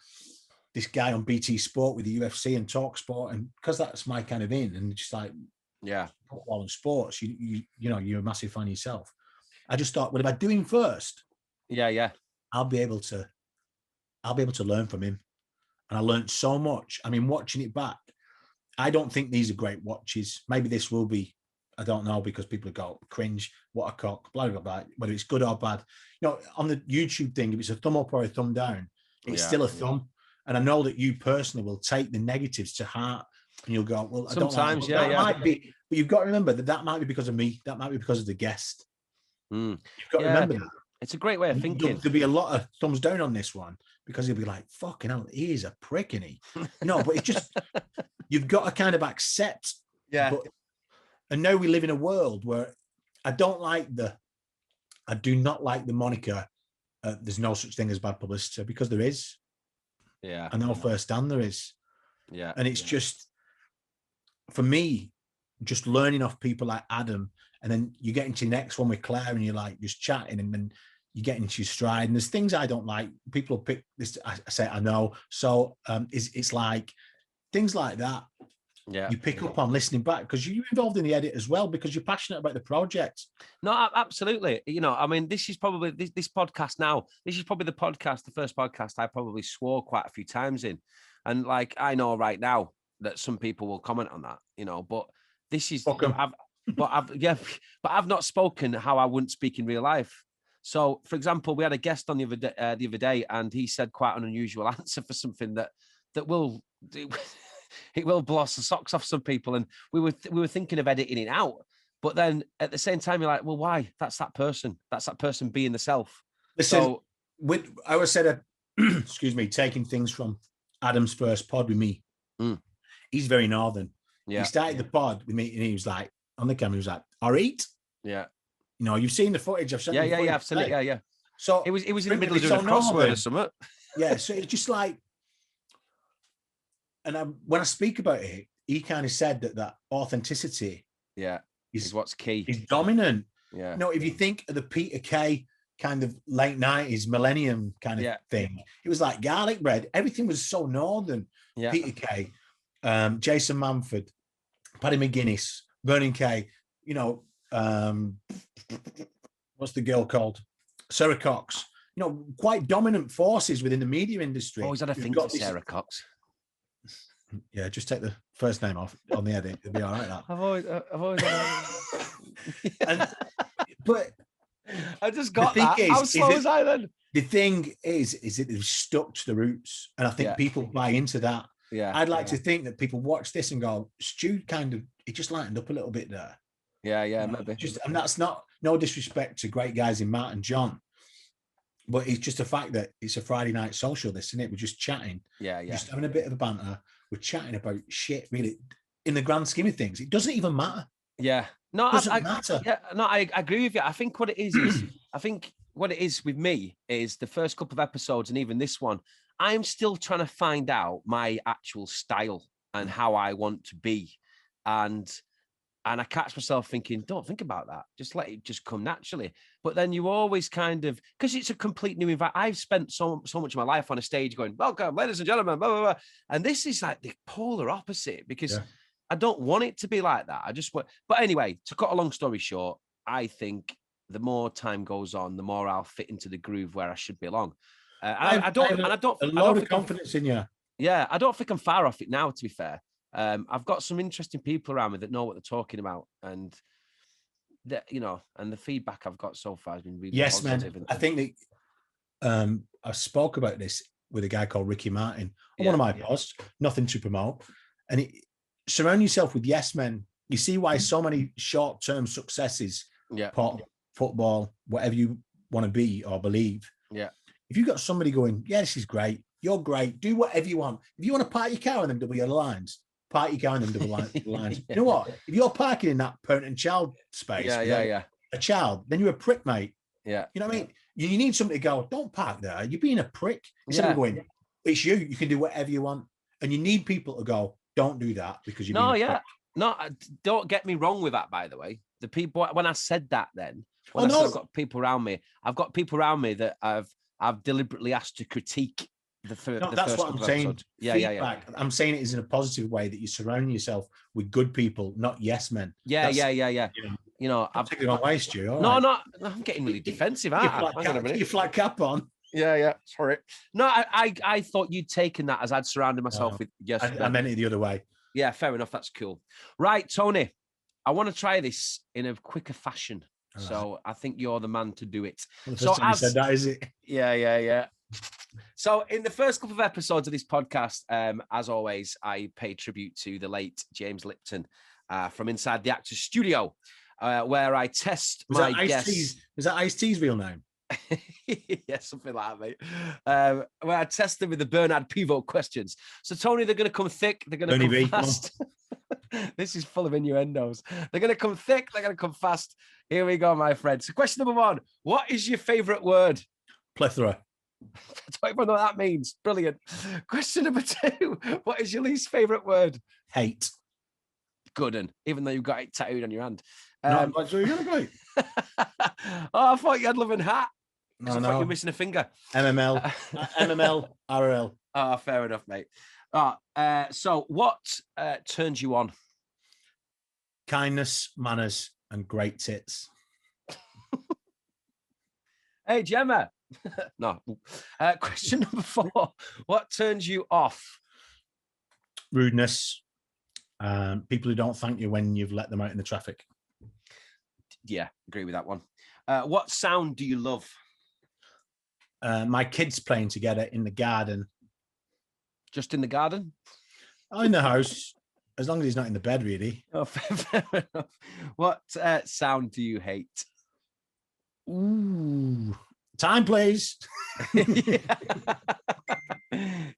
this guy on BT Sport with the UFC and Talk Sport, and because that's my kind of in, and just like football and sports, you know, you're a massive fan yourself. I just thought, well, if I do him first, I'll be able to learn from him, and I learned so much. I mean, watching it back, I don't think these are great watches. Maybe this will be. I don't know, because people go cringe, what a cock, blah, blah, blah, whether it's good or bad. You know, on the YouTube thing, if it's a thumb up or a thumb down, it's still a thumb. And I know that you personally will take the negatives to heart, and you'll go, well, sometimes, that might be, but you've got to remember that might be because of me. That might be because of the guest. You've got to remember that. It's a great way of thinking. There'll be a lot of thumbs down on this one, because he'll be like, fucking hell, he is a prick, isn't he? No, but it's just, you've got to kind of accept. Yeah. And now we live in a world where I do not like the moniker, there's no such thing as bad publicity, because there is. Yeah. I know firsthand there is. Yeah. And it's just, for me, just learning off people like Adam, and then you get into the next one with Claire, and you're like just chatting, and then you get into your stride. And there's things I don't like. People pick this, I say, I know. So it's like things like that. Yeah, you pick up on listening back, because you're involved in the edit as well, because you're passionate about the project. No, absolutely. You know, I mean, this is probably this podcast now. This is probably the first podcast I probably swore quite a few times in, and like I know right now that some people will comment on that. You know, but this is I've not spoken how I wouldn't speak in real life. So, for example, we had a guest on the other day, and he said quite an unusual answer for something that will. It will blow the socks off some people, and we were thinking of editing it out, but then at the same time you're like, well, why? That's that person being the self. Listen, I was said, excuse me, taking things from Adam's first pod with me. He's very northern. Yeah. He started the pod with me, and he was like, on the camera, he was like, all right. Yeah. You know, you've seen the footage. I've sent you the footage. Yeah, I've seen it. Yeah. So it was in the middle of doing a crossword or something. Yeah, so it's just like, and when I speak about it, he kind of said that authenticity, is what's key. Is dominant. Yeah. You know, if you think of the Peter Kay kind of late 90s millennium kind of thing, it was like garlic bread. Everything was so northern. Yeah. Peter Kay, Jason Manford, Paddy McGuinness, Vernon Kay, you know, what's the girl called? Sarah Cox. You know, quite dominant forces within the media industry. Always had a thing for Sarah Cox. Yeah, just take the first name off on the edit. It'll be all right. That. I've always but I just got that. How slow was I then? The thing is that they've stuck to the roots, and I think people buy into that. Yeah, I'd like to think that people watch this and go, Stu he just lightened up a little bit there. Yeah, maybe. And that's no disrespect to great guys in Matt and John, but it's just a fact that it's a Friday night social, this, isn't it? We're just chatting. Yeah. Just having a bit of a banter. We're chatting about shit, really. In the grand scheme of things, it doesn't even matter. Yeah. No, it doesn't matter. Yeah, no, I agree with you. I think what it is what it is with me is the first couple of episodes and even this one, I'm still trying to find out my actual style and how I want to be. And I catch myself thinking, don't think about that. Just let it just come naturally. But then you always kind of, because it's a complete new environment. I've spent so much of my life on a stage going, welcome, ladies and gentlemen, blah, blah, blah. And this is like the polar opposite because I don't want it to be like that. I just want, but anyway, to cut a long story short, I think the more time goes on, the more I'll fit into the groove where I should belong. I don't a lot of confidence in you. Yeah, I don't think I'm far off it now, to be fair. I've got some interesting people around me that know what they're talking about, and and the feedback I've got so far has been really positive. Man. I think that I spoke about this with a guy called Ricky Martin on one of my posts. Nothing to promote, and surround yourself with yes men. You see why so many short-term successes, pop, football, whatever you want to be or believe. Yeah. If you've got somebody going, yeah, this is great, you're great, do whatever you want. If you want to park your car in them double yellow lines, park your car in them double lines. You know what? If you're parking in that parent and child space, a child, then you're a prick, mate. Yeah. You know what I mean? You need somebody to go, don't park there. You're being a prick. Instead of going, it's you. You can do whatever you want. And you need people to go, don't do that because you're being a prick. No, don't get me wrong with that, by the way. The people, when I said that then, I've got people around me that I've deliberately asked to critique that's what I'm saying. Feedback. I'm saying it is in a positive way that you surround yourself with good people, not yes men. Yeah. You know, I'm taking on waste you. I'm getting really defensive. Your flat cap on. Yeah. Sorry. No, I thought you'd taken that as I'd surrounded myself with yes. I meant it the other way. Yeah, fair enough. That's cool. Right, Tony, I want to try this in a quicker fashion. Right. So I think you're the man to do it. Well, the first time you said that, is it? Yeah. So in the first couple of episodes of this podcast, as always, I pay tribute to the late James Lipton from inside the Actors Studio, where I test my guests. Was that Ice-T's real name? Yeah, something like that, mate. Where I test them with the Bernard Pivot questions. So, Tony, they're going to come thick. They're going to come fast. This is full of innuendos. They're going to come thick. They're going to come fast. Here we go, my friend. So, question number one: what is your favourite word? Plethora. I don't even know what that means. Brilliant. Question number two: what is your least favourite word? Hate. Good, and even though you've got it tattooed on your hand. No, that's what you're going to be. Oh, I thought you had love and hat. No, I thought you were missing a finger. MML, RL. Oh, fair enough, mate. So what turns you on? Kindness, manners, and great tits. Hey, Gemma. No. Question number four. What turns you off? Rudeness. People who don't thank you when you've let them out in the traffic. Yeah, agree with that one. What sound do you love? My kids playing together in the garden. Just in the garden? Oh, in the house, as long as he's not in the bed, really. Oh, fair enough. What sound do you hate? Ooh, time, please.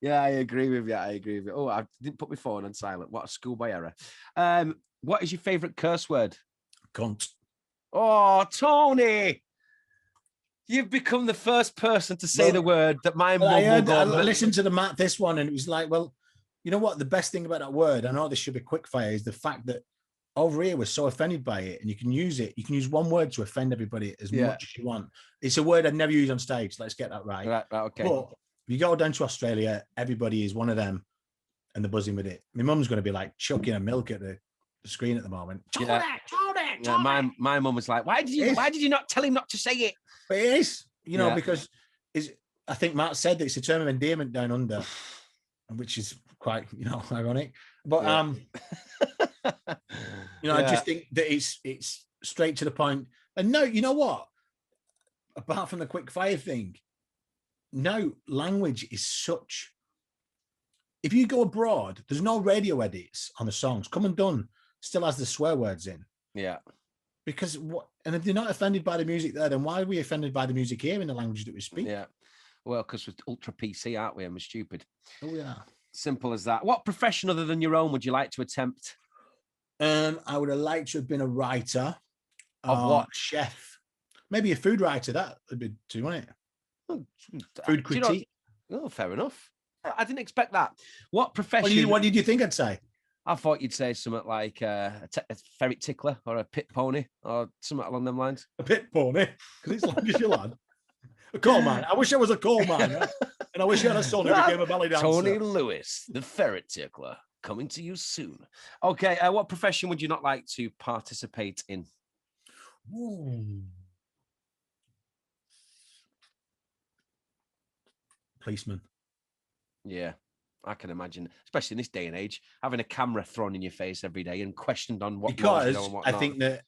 Yeah, I agree with you. Oh, I didn't put my phone on silent. What a schoolboy error. What is your favourite curse word? Cunt. Oh, Tony. You've become the first person to say the word that my mum will go. I listened to this one, and it was like, well, you know what? The best thing about that word, I know this should be quickfire, is the fact that over here we're so offended by it, and you can use it. You can use one word to offend everybody as much as you want. It's a word I'd never use on stage. Let's get that right. Right, okay. But if you go down to Australia, everybody is one of them, and they're buzzing with it. My mum's going to be like chucking a milk at the screen at the moment. Yeah. My mum was like, why did you not tell him not to say it? But it is, because I think Matt said that it's a term of endearment down under, which is quite, ironic. But I just think that it's straight to the point. And no, you know what? Apart from the quick fire thing, no, language is such. If you go abroad, there's no radio edits on the songs. Come Undone still has the swear words in. Yeah. Because and if they're not offended by the music there, then why are we offended by the music here in the language that we speak? Yeah. Well, because we're ultra PC, aren't we? And we're stupid. Oh, yeah. Simple as that. What profession other than your own would you like to attempt? I would have liked to have been a writer. Of what? Chef. Maybe a food writer. That would be too, wouldn't it? Food critique. Fair enough. I didn't expect that. What profession? What did you think I'd say? I thought you'd say something like a ferret tickler or a pit pony or something along them lines. A pit pony? Because it's Lancashire, lad. A coal man. I wish I was a coal man. Right? And I wish I had a son who became a belly dancer. Tony Lewis, the ferret tickler, coming to you soon. Okay, what profession would you not like to participate in? Ooh. Policeman. Yeah, I can imagine, especially in this day and age, having a camera thrown in your face every day and questioned on what. Because and what I think that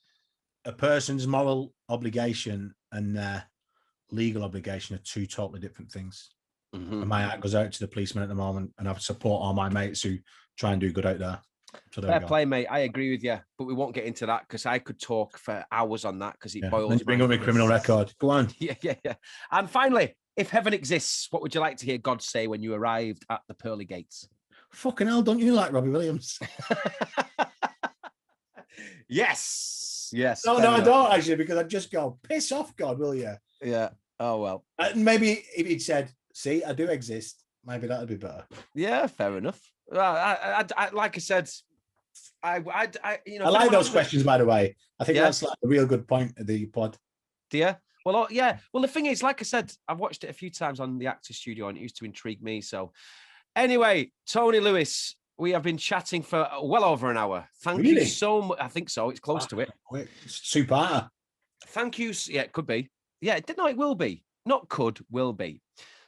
a person's moral obligation and their legal obligation are two totally different things. Mm-hmm. And my hat goes out to the policeman at the moment, and I support all my mates who try and do good out there. So fair play, mate. I agree with you, but we won't get into that because I could talk for hours on that because it boils. Then you bring up my criminal record. Go on. Yeah. And finally, if heaven exists, what would you like to hear God say when you arrived at the pearly gates? Fucking hell, don't you like Robbie Williams? Yes. No, I don't actually, because I'd just go, piss off, God, will you? Yeah. Oh, well. Maybe if he'd said, see, I do exist, maybe that'd be better. Yeah, fair enough. Well, I like I said, I like those questions, by the way. I think that's like a real good point of the pod. Do you? Well, yeah. Well, the thing is, like I said, I've watched it a few times on the Actors Studio and it used to intrigue me. So anyway, Tony Lewis, we have been chatting for well over an hour. Thank you so much. I think so. It's close to it. It's super. Thank you. Yeah, it could be. Yeah, no, it will be. Not could, will be.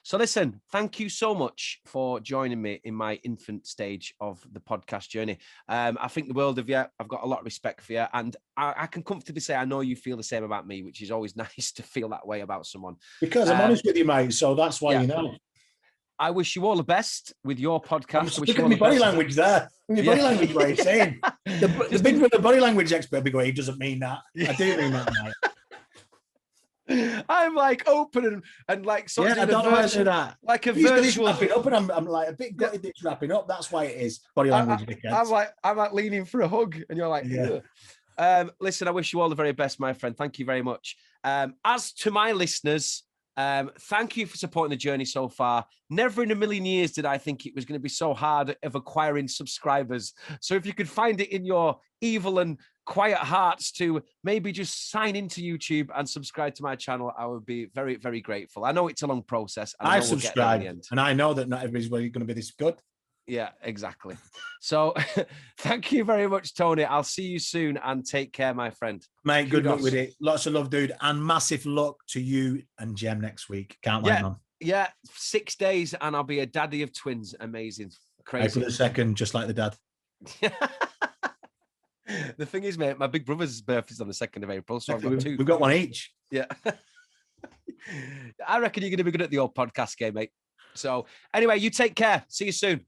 So listen, thank you so much for joining me in my infant stage of the podcast journey. I think the world of you. I've got a lot of respect for you. And I can comfortably say I know you feel the same about me, which is always nice to feel that way about someone. Because I'm honest with you, mate. So that's why you know. I wish you all the best with your podcast. Look at my body language there. My body language, what he's saying. The body language expert be going, he doesn't mean that. I do mean that, mate. I'm like open and like sort of I don't know how to do that. Like a virtual wrapping up, and I'm like a bit gutted it's wrapping up. That's why it is body language. I'm like leaning for a hug, and you're like, listen, I wish you all the very best, my friend. Thank you very much. As to my listeners, thank you for supporting the journey so far. Never in a million years did I think it was going to be so hard of acquiring subscribers. So if you could find it in your evil and quiet hearts to maybe just sign into YouTube and subscribe to my channel, I would be very, very grateful. I know it's a long process. I subscribe, and I know that not everybody's going to be this good. Yeah, exactly. So thank you very much, Tony. I'll see you soon and take care, my friend. Mate, good luck with it. Lots of love, dude. And massive luck to you and Jem next week. Can't wait, man. Yeah, 6 days and I'll be a daddy of twins. Amazing. Crazy. For the second, just like the dad. The thing is, mate, my big brother's birthday's on the 2nd of April. So I've got two. We've got one each. Yeah. I reckon you're going to be good at the old podcast game, mate. So anyway, you take care. See you soon.